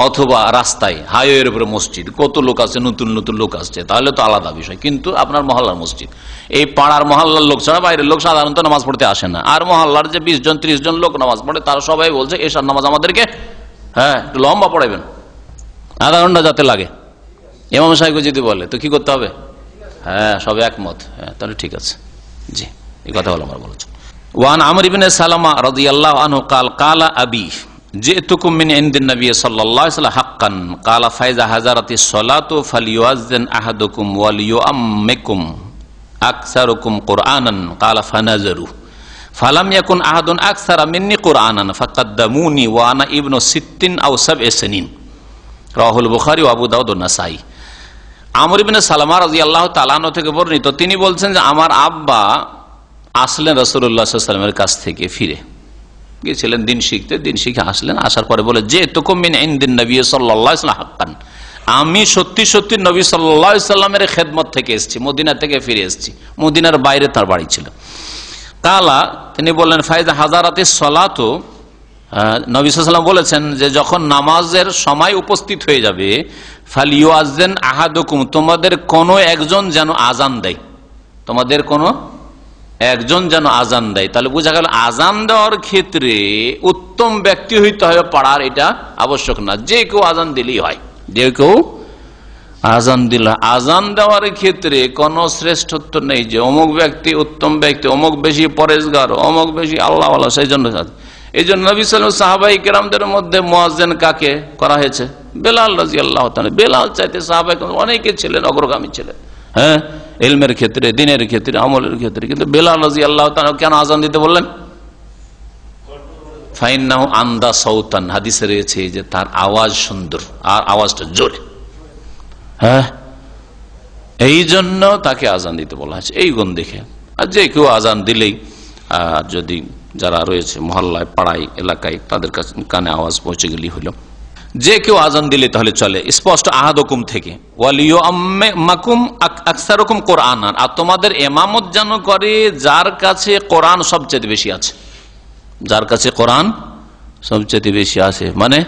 অথবা রাস্তায় হাইওয়ের উপরে মসজিদ, কত লোক আছে, নতুন নতুন লোক আসছে, তাহলে তো আলাদা বিষয়। কিন্তু আপনার মহল্লার মসজিদ, এই পাড়ার মহল্লার লোক ছাড়া বাইরের লোক সাধারণত নামাজ পড়তে আসে না। আর মহল্লার যে 20 জন 30 জন লোক নামাজ পড়ে, তারা সবাই বলছে এশার নামাজ আমাদেরকে একটু লম্বা পড়াবেন, আধা ঘন্টা যাতে লাগে। ইমাম সাহেব যদি বলে তো কি করতে হবে? সবে একমত, তাহলে ঠিক আছে। জি, এই কথা হলো আমার বলেছেন। ওয়ান আমর ইবনে সালামা রাদিয়াল্লাহু আনহু قال قال ابي جئتكم من عند النبي صلى الله عليه وسلم حقا قال فاذا حضرت الصلاه فليؤذن احدكم وليؤمكم اكثركم قرانا قال فنظروا فلم يكن احد اكثر مني قرانا فقدموني وانا ابن 6 او 7 سنين রাওয়াহু বুখারী ও আবু দাউদ ও নাসাই। আমর ইবনে সালামা রাদিয়াল্লাহু তাআলা আনহু থেকে বর্ণিত, তিনি বলছেন যে আমার আব্বা আসলেন রাসূলুল্লাহ সাল্লাল্লাহু আলাইহি ওয়াসাল্লামের কাছ থেকে ফিরে গিয়েছিলেন দিন শিখতে, দিন শিখে আসলেন। আসার পরে বলে যে তুকুম মিন ইনদিন নবী সাল্লাল্লাহু আলাইহি ওয়াসাল্লাম হাক্কান, আমি সত্যি সত্যি নবী সাল্লাল্লাহু আলাইহি ওয়াসাল্লামের খেদমত থেকে এসেছি, মদিনা থেকে ফিরে এসেছি। মদিনার বাইরে তার বাড়ি ছিল। কালা, তিনি বললেন ফাইজা হাজারাতিস সালাতু, নবী সাল্লাল্লাহু আলাইহি ওয়াসাল্লাম বলেছেন যে যখন নামাজের সময় উপস্থিত হয়ে যাবে, ফালিয়ুআযযিন আহাদুকুম, তোমাদের কোনো একজন যেন আযান দেয়, তোমাদের কোনো একজন যেন আজান দেয়। তাহলে বোঝা গেল আজান দেওয়ার ক্ষেত্রে উত্তম ব্যক্তি হইতে হবে পাড়ার, এটা আবশ্যক না, যে কেউ আজান দিলেই হয়, যে কেউ আজান দিল। আজান দেওয়ার ক্ষেত্রে কোন শ্রেষ্ঠত্ব নেই যে অমুক ব্যক্তি উত্তম ব্যক্তি, অমুক বেশি পরেশগার, অমুক বেশি আল্লাহওয়ালা। সেই জন্য এই জন্য নবী সাল্লাল্লাহু আলাইহি ওয়াসাল্লাম সাহাবায়ে কেরামদের মধ্যে মুয়াজ্জিন কাকে করা হয়েছে? বেলাল রাদিয়াল্লাহু তাআলা। বেলাল চাইতে সাহাবায়ে কেরাম অনেকে ছিলেন, অগ্রগামী ছিলেন, ইলমের ক্ষেত্রে, দিনের ক্ষেত্রে, আমলের ক্ষেত্রে। কিন্তু বেলাল রাদিয়াল্লাহু তাআলা কেন আযান দিতে বললেন? ফাইন্নাহু আন্দা সাউতান, হাদিসে রয়েছে যে তার আওয়াজ সুন্দর আর আওয়াজটা জোরে, এই জন্য তাকে আযান দিতে বলা হয়েছে এই গুণ দেখে। আর যে কেউ আযান দিলেই, যদি যারা রয়েছে মহল্লায়, পাড়ায়, এলাকায়, তাদের কানে আওয়াজ পৌঁছে গেলেই হলো। যে কেউ আজান দিলে তাহলে চলে, স্পষ্ট আহাদুকুম থেকে। ওয়ালিয়ুআম্মাকুম আকসারুকুম কোরআনান, আর তোমাদের ইমামত যেন করে যার কাছে কোরআন সবচেয়ে বেশি আছে, যার কাছে কোরআন সবচেয়ে বেশি আছে, মানে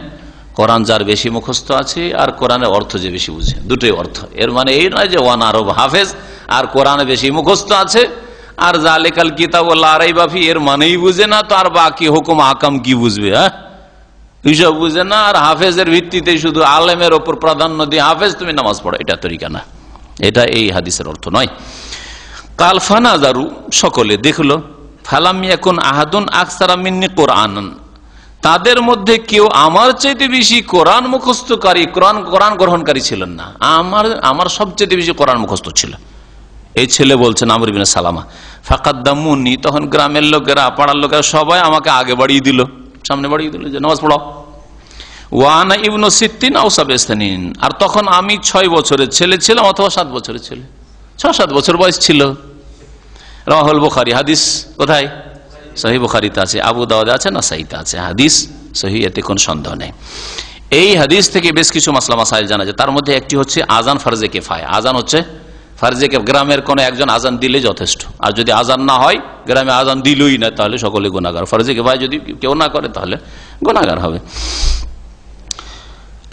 কোরআন যার বেশি মুখস্থ আছে আর কোরআনের অর্থ যে বেশি বুঝে, দুটোই অর্থ। এর মানে এই নয় যে ওয়ান আরব হাফেজ আর কোরআন বেশি মুখস্থ আছে, আর জালিকাল কিতাব লা রাইবা ফি এর মানেই বুঝে না, তো আর বাকি হুকুম আকাম কি বুঝবে? এইসব বুঝে না, আর হাফেজের ভিত্তিতে শুধু আলেমের ওপর প্রাধান্য দিয়ে হাফেজ তুমি নামাজ পড়ো, এটা তরিকা না, এটা এই হাদিসের অর্থ নয়। কাল ফানাজারু, সকলে দেখলো, ফালাম ইয়াকুন আহাদুন আকসারা মিন্নি কোরআনান, তাদের মধ্যে কেউ আমার চাইতে বেশি কোরআন মুখস্থকারী, কোরআন গ্রহণকারী ছিলেন না, আমার সবচেয়ে বেশি কোরআন মুখস্থ ছিল। এই ছেলে বলছেন আমর ইবনে সালামা, ফাকাদ্দামুনি, তখন গ্রামের লোকেরা, পাড়ার লোকেরা সবাই আমাকে আগে বাড়িয়ে দিল, সামনে বাড়িয়ে দিল যে নামাজ পড়াও। ওয়ানা ইবনু 6 আও 7 সিনিন, আর তখন আমি 6 বছরের ছেলে ছিলাম অথবা 7 বছরের ছেলে, 6-7 বছর বয়স ছিল। রাওয়াহুল বুখারী, হাদিস কোথায়? সহিহ বুখারীতে আছে, আবু দাউদে আছে, নাসাইতে আছে, হাদিস সহিহ, এতে কোনো সন্দেহ নেই। এই হাদিস থেকে বেশ কিছু মাসলা মাসাইল জানা যায়। তার মধ্যে একটি হচ্ছে আজান ফরজে কিফায়া, আজান হচ্ছে ফরজে কিফায়া, গ্রামের কোন একজন আজান দিলে যথেষ্ট। আর যদি আজান না হয়, গ্রামে আজান দিলই না, তাহলে সকলে গুনাহগার। ফরজে কিফায়া যদি কেউ না করে তাহলে গুনাহগার হবে।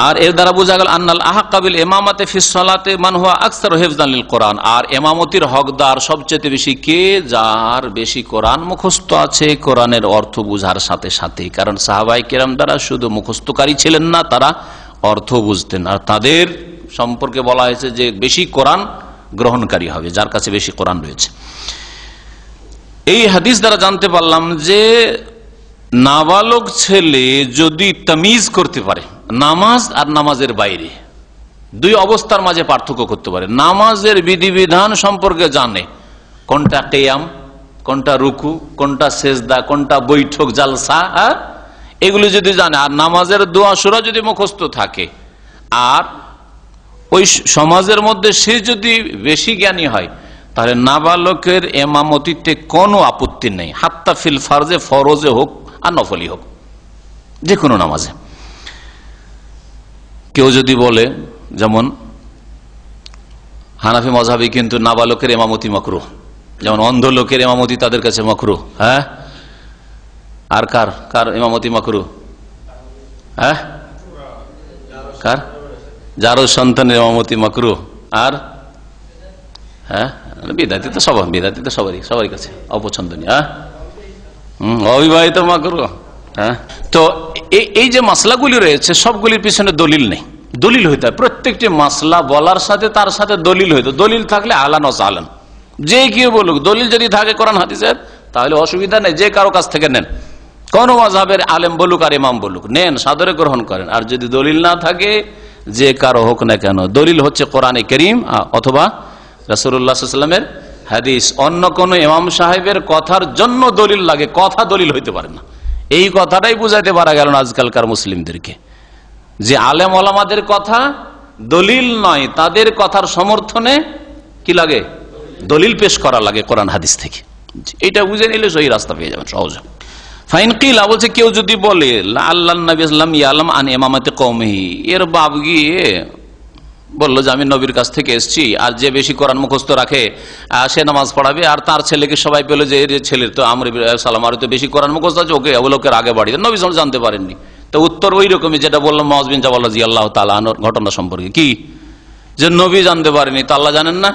আর এর দ্বারা বোঝা গেল আন্নাল আহাক্কা বিল ইমামাতি ফিস সালাতি মান হুয়া আকসারু হিফযান লিল কোরআন, আর ইমামতির হকদার সবচেয়ে বেশি কে? যার বেশি কোরআন মুখস্থ আছে, কোরআনের অর্থ বুঝার সাথে সাথে। কারণ সাহাবায়ে কেরাম দ্বারা শুধু মুখস্থকারী ছিলেন না, তারা অর্থ বুঝতেন। আর তাদের সম্পর্কে বলা হয়েছে যে বেশি কোরআন গ্রহণকারী হবে, যার কাছে বেশি কোরআন রয়েছে। এই হাদিস দ্বারা জানতে পারলাম যে নাবালক ছেলে যদি তামিজ করতে পারে নামাজ আর নামাজের বাইরে, দুই অবস্থার মাঝে পার্থক্য করতে পারে, নামাজের বিধিবিধান সম্পর্কে জানে, কোনটা কিয়াম, কোনটা রুকু, কোনটা সেজদা, কোনটা বৈঠক, জালসা, এগুলো যদি জানে, আর নামাজের দোয়া সূরা যদি মুখস্থ থাকে, আর ওই সমাজের মধ্যে সে যদি বেশি জ্ঞানী হয়, তাহলে নাবালকের ইমামতিতে কোনো আপত্তি নেই, হাত্তা ফিল ফারজে, ফরজে হোক আর নফলি হোক, যে কোনো নামাজে। কেউ যদি বলে, যেমন হানাফি মাযহাবে কিন্তু নাবালকের ইমামতি মাকরুহ, যেমন অন্ধ লোকের ইমামতি তাদের কাছে মাকরুহ। আর কার ইমামতি মাকরুহ? কার? যারও সন্তানের ইমামতি মাকরুহ। আর হ্যাঁ বিদাতি তো সবারই কাছে অপছন্দনীয়। হ্যাঁ অবিবাহিত মাকরুহ। হ্যাঁ তো এই যে মাসলাগুলি রয়েছে সবগুলির পিছনে দলিল নেই, দলিল হইতে হয়। প্রত্যেকটি মাসলা বলার সাথে তার সাথে দলিল হইতো। দলিল থাকলে আহলান ওয়া সাহলান, যে কেউ বলুক। দলিল যদি থাকে কোরআন হাদিসের তাহলে অসুবিধা নেই, যে কারো কাছ থেকে নেন, কোন মাযহাবের আলেম বলুক আর ইমাম বলুক, নেন, সাদরে গ্রহণ করেন। আর যদি দলিল না থাকে যে কারো হোক না কেন, দলিল হচ্ছে কোরআনে কারীম অথবা রাসূলুল্লাহ সাল্লাল্লাহু আলাইহি ওয়াসাল্লামের হাদিস। অন্য কোন ইমাম সাহেবের কথার জন্য দলিল লাগে, কথা দলিল হইতে পারে না। এই কথাটাই বুঝাইতে পারা গেল না আজকালকার মুসলিমদেরকে, যে আলেম ওলামাদের কথা দলিল নয়, তাদের কথার সমর্থনে কি লাগে? দলিল পেশ করা লাগে কোরআন হাদিস থেকে। এটা বুঝে নিলে সহি রাস্তা পেয়ে যাবেন সহজে। ফাইন কিলা বলছে, কেউ যদি বলে আল্লাহ নবী সাল্লাল্লাহু ইয়ালাম আন ইমামাতি কওমিহি, এর বাপ গিয়ে বললো যে আমি নবীর কাছ থেকে এসেছি, আর যে বেশি কোরআন মুখস্থ রাখে সে নামাজ পড়াবে, আর তার ছেলেকে সবাই পেলো যে এর ছেলের তো আমর সালাম আর তো বেশি কোরআন মুখস্থ আছে, ওকে লোকের আগে বাড়িয়ে নবী সাল্লাল্লাহু জানতে পারেননি। তো উত্তর ওই রকমই যেটা বললাম মুআয বিন জাবাল রাদিয়াল্লাহু তাআলা আনহুর ঘটনা সম্পর্কে, কি যে নবী জানতে পারেনি তো আল্লাহ জানেন না?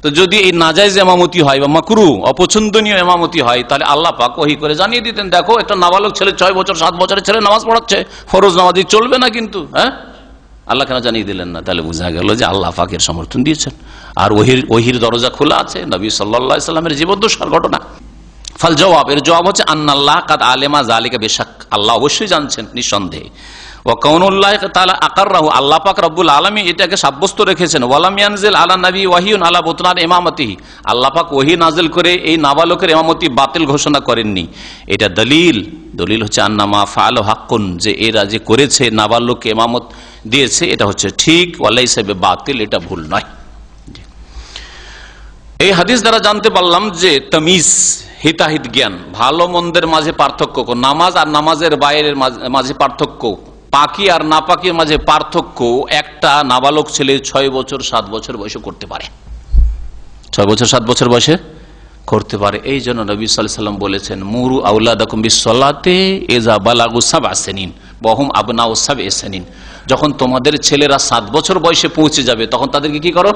তো যদি এই নাজায়েজ ইমামতি হয় বা মাকরুহ অপছন্দনীয় ইমামতি হয়, তাহলে আল্লাহ পাক ওহী করে জানিয়ে দিতেন, দেখো একটা নাবালক ছেলে 6 বছর 7 বছরের ছেলে নামাজ পড়াচ্ছে, ফরজ নামাজই চলবে না কিন্তু। হ্যাঁ আল্লাহ কেন জানিয়ে দিলেন না? তাহলে বোঝা গেল যে আল্লাহ পাকের সমর্থন দিয়েছেন, আর ওহির দরজা খোলা আছে, নবী সাল্লাল্লাহু আলাইহি সাল্লামের জীবদ্দশার ঘটনা। ফাল জবাব, এর জবাব হচ্ছে আন্নাল্লাহ কাদ আলেমা যালিকা, বেশক আল্লাহ অবশ্যই জানছেন নিঃসন্দেহে। ওয়া কাউনুল্লাহ তাআলা আকাররাহু, আল্লাহ পাক রব্বুল আলামিন এটাকে সাব্যস্ত রেখেছেন। ওয়ালাম ইয়ানজিল আলা নবী ওয়াহিয়ুন আলা বুতলান ইমামতিহি, আল্লাহ পাক ওহী নাযিল করে এই নাবালকের ইমামতি বাতিল ঘোষণা করেননি। এটা দলিল হচ্ছে আন্নামা ফাআলু হাক্কুন, যে এরা যে করেছে নাবালককে ইমামত দিয়েছে এটা হচ্ছে ঠিক, ওয়ালাইসা বিবাতিল, এটা ভুল নয়। এই হাদিস দ্বারা জানতে পারলাম যে তামিজ, হিতাহিত জ্ঞান, ভালো মন্দের মাঝে পার্থক্য, নামাজ আর নামাজের বাইরের মাঝে পার্থক্য, পাকি আর নাপাকির মাঝে পার্থক্য একটা নাবালক ছেলে 6 বছর 7 বছর বয়সে করতে পারে, 6 বছর 7 বছর বয়সে করতে পারে। এই জন্য নবী সাল্লাল্লাহু আলাইহি ওয়াসাল্লাম বলেছেন, মুরু আওলাদাকুম বিসসালাতি ইযা বালাগু 7 সিনিন ওয়া হুম আবনাউ 7 সিনিন, যখন তোমাদের ছেলেরা 7 বছর বয়সে পৌঁছে যাবে তখন তাদেরকে কি করো?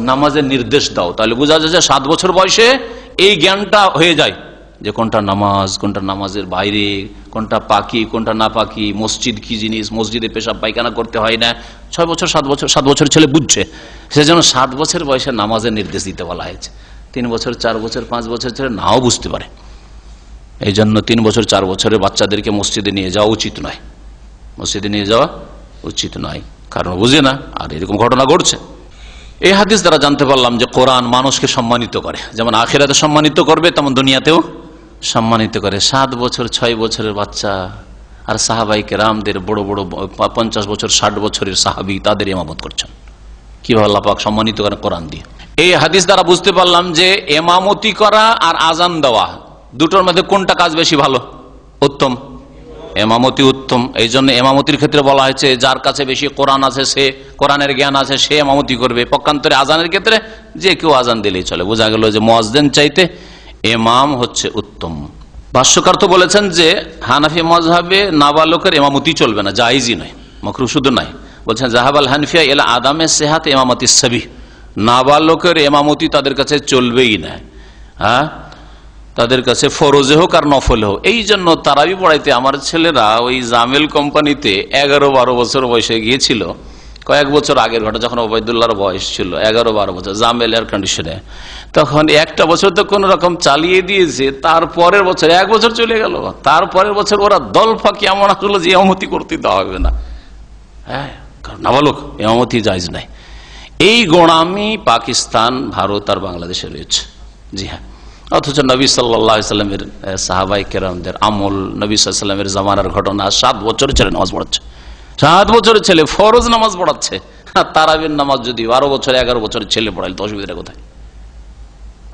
নামাজের নির্দেশ দাও। তাহলে বোঝা যায় যে 7 বছর বয়সে এই জ্ঞানটা হয়ে যায় যে কোনটা নামাজ, কোনটা নামাজের বাইরে, কোনটা পাকি, কোনটা না পাকি, মসজিদ কি জিনিস, মসজিদে পেশাব পায়খানা করতে হয় না। 6 বছর 7 বছর ছেলে বুঝছে, সেজন্য 7 বছর বয়সে নামাজের নির্দেশ দিতে বলা হয়েছে। 3 বছর 4 বছর 5 বছর ছেলে নাও বুঝতে পারে, এই জন্য 3 বছর 4 বছরের বাচ্চাদেরকে মসজিদে নিয়ে যাওয়া উচিত নয়, মসজিদে নিয়ে যাওয়া উচিত নয়, কারণ বুঝে না। আর এরকম ঘটনা ঘটছে। এই হাদিস দ্বারা জানতে পারলাম যে কোরআন মানুষকে সম্মানিত করে, যেমন আখিরাতে সম্মানিত করবে তেমন দুনিয়াতেও সম্মানিত করে। 7 বছর 6 বছরের বাচ্চা আর সাহাবায়ে কেরামদের বড় বড় 50 বছর 60 বছরের সাহাবী, তাদের ইমামত করছেন, কিভাবে আল্লাহ পাক সম্মানিত করেন কোরআন দিয়ে। এই হাদিস দ্বারা বুঝতে পারলাম যে ইমামতি করা আর আজান দেওয়া দুটোর মধ্যে কোনটা কাজ বেশি ভালো, উত্তম? ইমামতি উত্তম। এই জন্য ইমামতির ক্ষেত্রে বলা হয়েছে যার কাছে বেশি কোরআন আছে, সে কোরআনের জ্ঞান আছে, সে ইমামতি করবে। পক্ষান্তরে আজানের ক্ষেত্রে যে কেউ আজান দিলেই চলে। বোঝা গেল যে মুয়াজ্জিন চাইতে ইমাম হচ্ছে উত্তম। ভাষ্যকার তো বলেছেন যে হানাফি মাযহাবে নাবালকের ইমামতি চলবে না, জায়েজই নয়, মাকরুহ শুধু নয়। বলছেন জাহাবাল হানফিয়া ইলা আদামে সিহাত ইমামতি সাবি, নাবালকের ইমামতি তাদের কাছে চলবেই না। হ্যাঁ, তাদের কাছে ফরজে হোক আর নফলে হোক। এই জন্য তারাবি পড়াইতে আমার ছেলেরা ওই জামেল কোম্পানিতে 11-12 বছর বয়সে গিয়েছিল। কয়েক বছর আগের ঘটনা, যখন ওবায়দুল্লাহর বয়স ছিল 11-12 বছর, জামেল এয়ার কন্ডিশনে। তখন একটা বছর তো কোন রকম চালিয়ে দিয়েছে, তারপরের বছর 1 বছর চলে গেল, তারপরের বছর ওরা দল ফাঁকি এমন আসলো যে ইমামতি করতে দেওয়া হবে না। হ্যাঁ, কারণ নাবালক ইমামতি জায়েজ নাই। এই গোঁড়ামি পাকিস্তান, ভারত আর বাংলাদেশে রয়েছে। জি হ্যাঁ, অথচ নবী সাল্লাল্লাহু আলাইহি সাল্লামের সাহাবায়ে কেরামদের আমল, নবী সাল্লাল্লাহু আলাইহি সাল্লামের জামানার ঘটনা, 7 বছরের ছেলে নামাজ পড়াচ্ছে, 7 বছরের ছেলে ফরজ নামাজ পড়াচ্ছে। তারাবির নামাজ যদি 12 বছর 11 বছরের ছেলে পড়াইলে তো অসুবিধা কোথায়?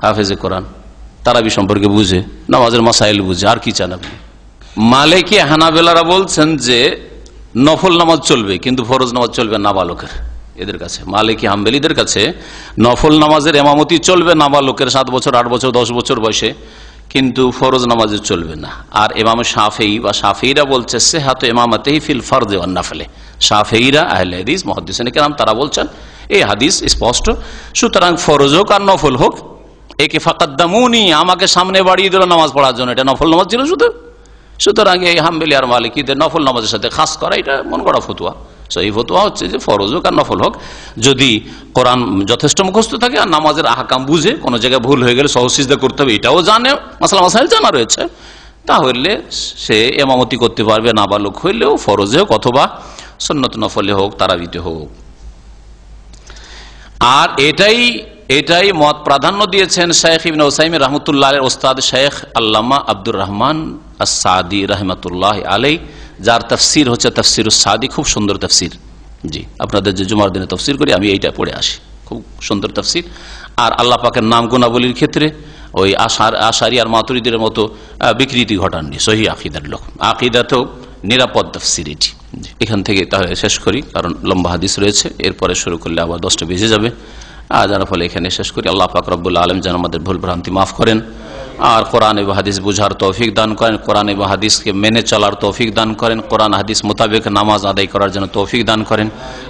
হাফেজে কোরআন, তারাবি সম্পর্কে বুঝে, নামাজের মাসাইল বুঝে, আর কি চান আপনি? মালিকি হানাবেলারা বলছেন যে নফল নামাজ চলবে কিন্তু ফরজ নামাজ চলবে নাবালকের। এদের কাছে, মালিকি হাম্বেলিদের কাছে নফল নামাজের ইমামতি চলবে নাবালকের 7 বছর 8 বছর 10 বছর বয়সে, কিন্তু ফরজ নামাজে চলবে না। আর ইমাম শাফিঈ বা শাফিঈরা বলছে সিহাতু ইমামাতিহি ফিল ফরজ ওয়ান নাফলে। শাফিঈরা আহলে হাদিস মুহাদ্দিসিনে কেরাম তারা বলছেন এই হাদিস স্পষ্ট, সুতরাং ফরজ হোক আর নফল হোক, একে ফাকাদ্দামুনি আমাকে সামনে বাড়িয়ে দিল নামাজ পড়ার জন্য, এটা নফল নামাজ ছিল শুধু। সুতরাং এই হাম্বলি আর মালিকিদের নফল নামাজের সাথে খাস করা এটা মন করা ফতুয়া। সেই ফতুয়া হচ্ছে যে ফরজ হোক আর নফল হোক, যদি কোরআন যথেষ্ট মুখস্থ থাকে আর নামাজের আহকাম বুঝে, কোনো জায়গায় ভুল হয়ে গেলে সহজ সিজদা করতে হবে এটাও জানে, মাসলা মাসাইল জানা রয়েছে, তাহলে সে ইমামতি করতে পারবে, নাবালক হইলেও ফরজে হোক অথবা সুন্নত নফলে হোক, তারাবিতে হোক। আর এটাই মত প্রাধান্য দিয়েছেন শেখ ইবনে উসাইমিন রাহমাতুল্লাহ ওস্তাদ শেখ আল্লামা আব্দুর রহমান আস-সাদি রাহমাতুল্লাহ আলাইহি, যার তাফসির হচ্ছে তাফসিরুস সাদি, খুব সুন্দর তাফসির। জি, আপনাদের যে জুমার দিনে তাফসির করি আমি এইটা পড়ে আসি, খুব সুন্দর তাফসির। আর আল্লাহ পাকের নাম গুণাবলীর ক্ষেত্রে ওই আশারি আর মাতুরিদের মতো বিকৃতি ঘটাননি, সহিহ আকীদার লোক, আকীদাতেও নিরাপদ তাফসির এটি। এখান থেকে তাহলে শেষ করি, কারণ লম্বা হাদিস রয়েছে, এরপরে শুরু করলে আবার 10টা বেজে যাবে। যার ফলে এখানে শেষ করি। আল্লাহ পাক রব্বুল আলামিন যেন আমাদের ভুল ভ্রান্তি মাফ করেন, আর কোরআন এবং হাদিস বুঝার তৌফিক দান করেন, কোরআন এবং হাদিসকে মেনে চলার তৌফিক দান করেন, কোরআন হাদিস মোতাবেক নামাজ আদায় করার জন্য তৌফিক দান করেন।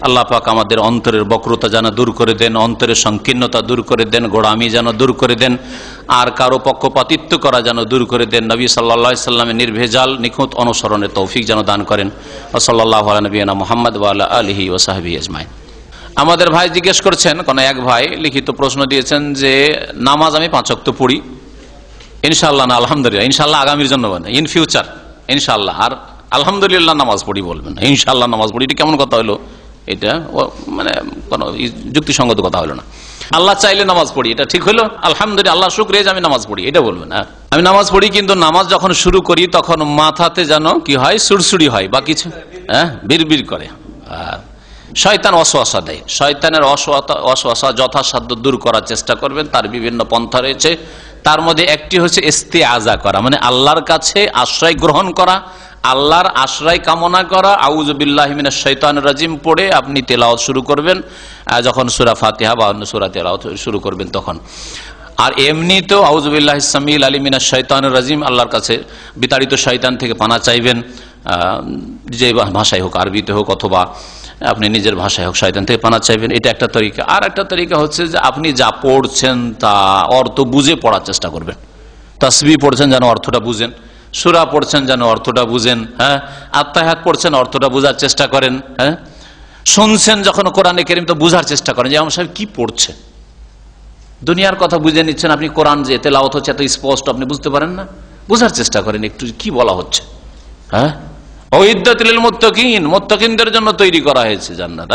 আল্লাহ পাক আমাদের অন্তরের বক্রতা যেন দূর করে দেন, অন্তরের সংকীর্ণতা দূর করে দেন, গোড়ামি যেন দূর করে দেন, আর কারো পক্ষপাতিত্ব করা যেন দূর করে দেন। নবী সাল্লাল্লাহু আলাইহি সাল্লামের নির্ভেজাল নিখুঁত অনুসরণের তৌফিক যেন দান করেন। সাল্লাল্লাহু আলা নবিয়িনা মুহাম্মদ ওয়া আলা আলিহি ওয়া সাহবিহি আজমাইন। আমাদের ভাই জিজ্ঞেস করছেন, কোন এক ভাই লিখিত প্রশ্ন দিয়েছেন যে নামাজ আমি 5 ওয়াক্ত পড়ি, ইনশাআল্লাহ না আলহামদুলিল্লাহ, ইনশাআল্লাহ আগামীর জন্য মানে ইন ফিউচার ইনশাআল্লাহ, আর আলহামদুলিল্লাহ নামাজ পড়ি বলবেন না, ইনশাআল্লাহ নামাজ পড়ি, এটা কেমন কথা হলো? এটা মানে কোনো যুক্তিসঙ্গত কথা হলো না। আল্লাহ চাইলে নামাজ পড়ি, এটা ঠিক হলো? আলহামদুলিল্লাহ আল্লাহ শুকরিয়া যে আমি নামাজ পড়ি, এটা বলবেন না। আমি নামাজ পড়ি, কিন্তু নামাজ যখন শুরু করি তখন মাথাতে যেন কি হয়, সুড়সুড়ি হয় বা কিছু বিড়বিড় করে, শয়তান ওয়াসওয়াসা দেয়। শয়তানের ওয়াসওয়াসা যথাসাধ্য দূর করার চেষ্টা করবেন, তার বিভিন্ন পন্থা রয়েছে। তার মধ্যে একটি হচ্ছে ইস্তিআজা করা, মানে আল্লাহর কাছে আশ্রয় গ্রহণ করা, আল্লাহর আশ্রয় কামনা করা। আউযু বিল্লাহি মিনাশ শাইতানির রাজিম পড়ে আপনি তেলাওয়াত শুরু করবেন, যখন সূরা ফাতিহা বা অন্য সূরা তেলাওয়াত শুরু করবেন তখন। আর এমনিতেও আউযু বিল্লাহিস সামিউল আলিম মিনাশ শাইতানির রাজিম, আল্লাহর কাছে বিতাড়িত শয়তান থেকে পানা চাইবেন, যে ভাষায় হোক, আরবিতে হোক অথবা আপনি নিজের ভাষায় হোক, শয়তান থেকে পানা চাইবেন। এটা একটা তরিকা। আর একটা তরিকা হচ্ছে যে আপনি যা পড়ছেন তা অর্থ বুঝে পড়ার চেষ্টা করবেন। তাসবিহ পড়ছেন যেন অর্থটা বুঝেন, সূরা পড়ছেন যেন অর্থটা বুঝেন, আত্তাহিয়াত পড়ছেন অর্থটা বোঝার চেষ্টা করেন, শুনছেন যখন কোরআনে কারীম তো বুঝার চেষ্টা করেন যে ইমাম সাহেব কি পড়ছে। দুনিয়ার কথা বুঝে নিচ্ছেন আপনি, কোরআন যে তেলাওয়াত হচ্ছে এত স্পষ্ট আপনি বুঝতে পারেন না, বুঝার চেষ্টা করেন একটু কি বলা হচ্ছে। উইদ্দাতুল মুত্তাকিন, মুত্তাকিনদের জন্য তৈরি করা হয়েছে জান্নাত।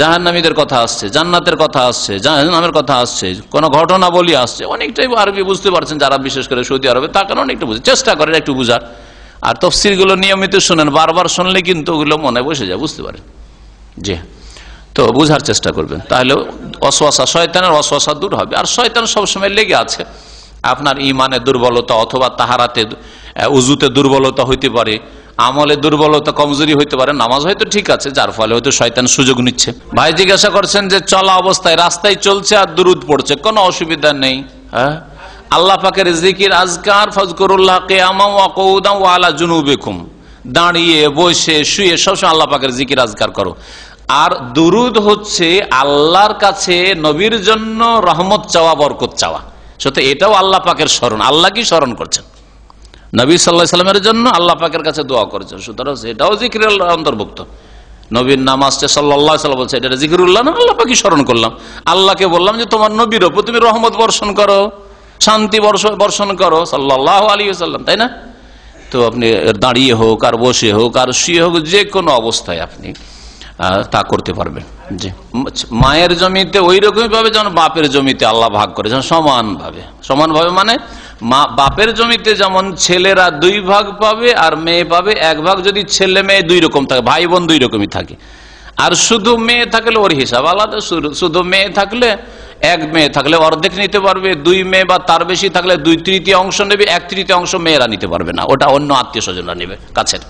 জাহান্নামীদের কথা আসছে, জান্নাতের কথা আসছে, জাহান্নামের কথা আসছে, কোন ঘটনা বলি আসছে, অনেকটাই আরবি বুঝতে পারছেন যারা বিশেষ করে সৌদি আরবে, তা কারণ অনেকটা বুঝে চেষ্টা করেন একটু বুঝার। আর তাফসীর গুলো নিয়মিত শুনেন, বারবার শুনলে কিন্তু ওগুলো মনে বসে যায়, বুঝতে পারেন। জি, তো বুঝার চেষ্টা করবেন, তাহলে ওয়াসওয়াসা, শয়তানের ওয়াসওয়াসা দূর হবে। আর শয়তান সবসময় লেগে আছে, আপনার ইমানের দুর্বলতা অথবা তাহারাতে উজুতে দুর্বলতা হইতে পারে, আমলে দুর্বলতা কমজোরি হইতে পারে, নামাজ হয়তো ঠিক আছে, যার ফলে হয়তো শয়তান সুযোগ নিচ্ছে। ভাই জিজ্ঞাসা করছেন যে চলা অবস্থায় রাস্তায় চলছে আর দুরুদ পড়ছে, কোনো অসুবিধা নেই। আল্লাহ পাকের জিকির আজকার ফাজকুরুল্লাহ কিয়ামান ওয়া কুউদান ওয়া আলা জুনুবিকুম, দাঁড়িয়ে বসে শুয়ে সবসময় আল্লাহ পাকের জিকির আজকার করো। আর দুরুদ হচ্ছে আল্লাহর কাছে নবীর জন্য রহমত চাওয়া, বরকত চাওয়া। সত্যি এটাও আল্লাহ পাকের স্মরণ, আল্লাহ কি স্মরণ করছেন, নবী সাল্লাল্লাহু আলাইহি সাল্লামের জন্য আল্লাহ পাকের কাছে দোয়া করেছেন, সুতরাং এটাও জিকিরের অন্তর্ভুক্ত। নবীর নামাজটা সাল্লাল্লাহু আলাইহি সাল্লাম বলছে এটা জিকিরুল্লাহ না, আল্লাহ পাকই স্মরণ করলাম। আল্লাহকে বললাম যে তোমার নবীর উপর তুমি রহমত বর্ষণ করো, শান্তি বর্ষণ করো সাল্লাল্লাহু আলাইহি ওয়াসাল্লাম, তাই না? তো আপনি দাঁড়িয়ে হোক আর বসে হোক আর শুয়ে হোক, যে কোনো অবস্থায় আপনি তা করতে পারবেন। জি, মায়ের জমিতে ওই রকমই ভাবে যেমন বাপের জমিতে আল্লাহ ভাগ করেছেন সমানভাবে। সমানভাবে মানে বাপের জমিতে যেমন ছেলেরা 2 ভাগ পাবে আর মেয়ে পাবে 1 ভাগ, যদি ছেলে মেয়ে 2 রকম থাকে, ভাই বোন 2 রকমই থাকে। আর শুধু মেয়ে থাকলে ওর হিসাব আলাদা, শুধু মেয়ে থাকলে 1 মেয়ে থাকলে অর্ধেক নিতে পারবে, 2 মেয়ে বা তার বেশি থাকলে 2/3 অংশ নেবে, 1/3 অংশ মেয়েরা নিতে পারবে না, ওটা অন্য আত্মীয় স্বজনরা নেবে কাছের।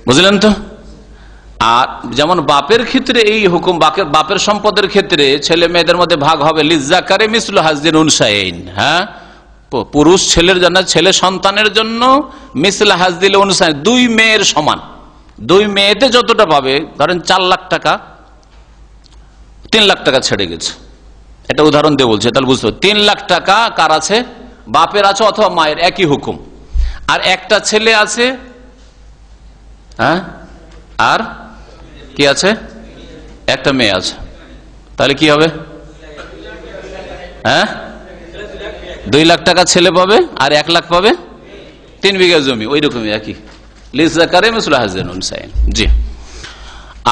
বুঝলেন তো? আর যেমন বাপের ক্ষেত্রে এই হুকুম, বাপের সম্পদের ক্ষেত্রে ছেলে মেয়েদের মধ্যে ভাগ হবে লিজ্জাকারে মিসলু হাজ্জিল উনসায়াইন। হ্যাঁ, পুরুষ ছেলের জন্য, ছেলে সন্তানের জন্য মিসলু হাজ্জিল উনসায়াইন, দুই মেয়ের সমান। দুই মেয়েতে যতটা পাবে, ধরেন 4 লাখ টাকা, 3 লাখ টাকা ছেড়ে গেছে, এটা উদাহরণ দিয়ে বলছে, তাহলে বুঝতে হবে 3 লাখ টাকা কার আছে? বাপের আছে অথবা মায়ের, একই হুকুম। আর একটা ছেলে আছে, হ্যাঁ, আর কি আছে? একটা মেয়ে আছে, তাহলে কি হবে? হ্যাঁ, 2 লাখ টাকা ছেলে পাবে আর 1 লাখ পাবে 3 বিঘা জমি, ওই রকমই একই লিজ্জাকারে মিসলু হাজ্জিল উনসায়াইন। জি।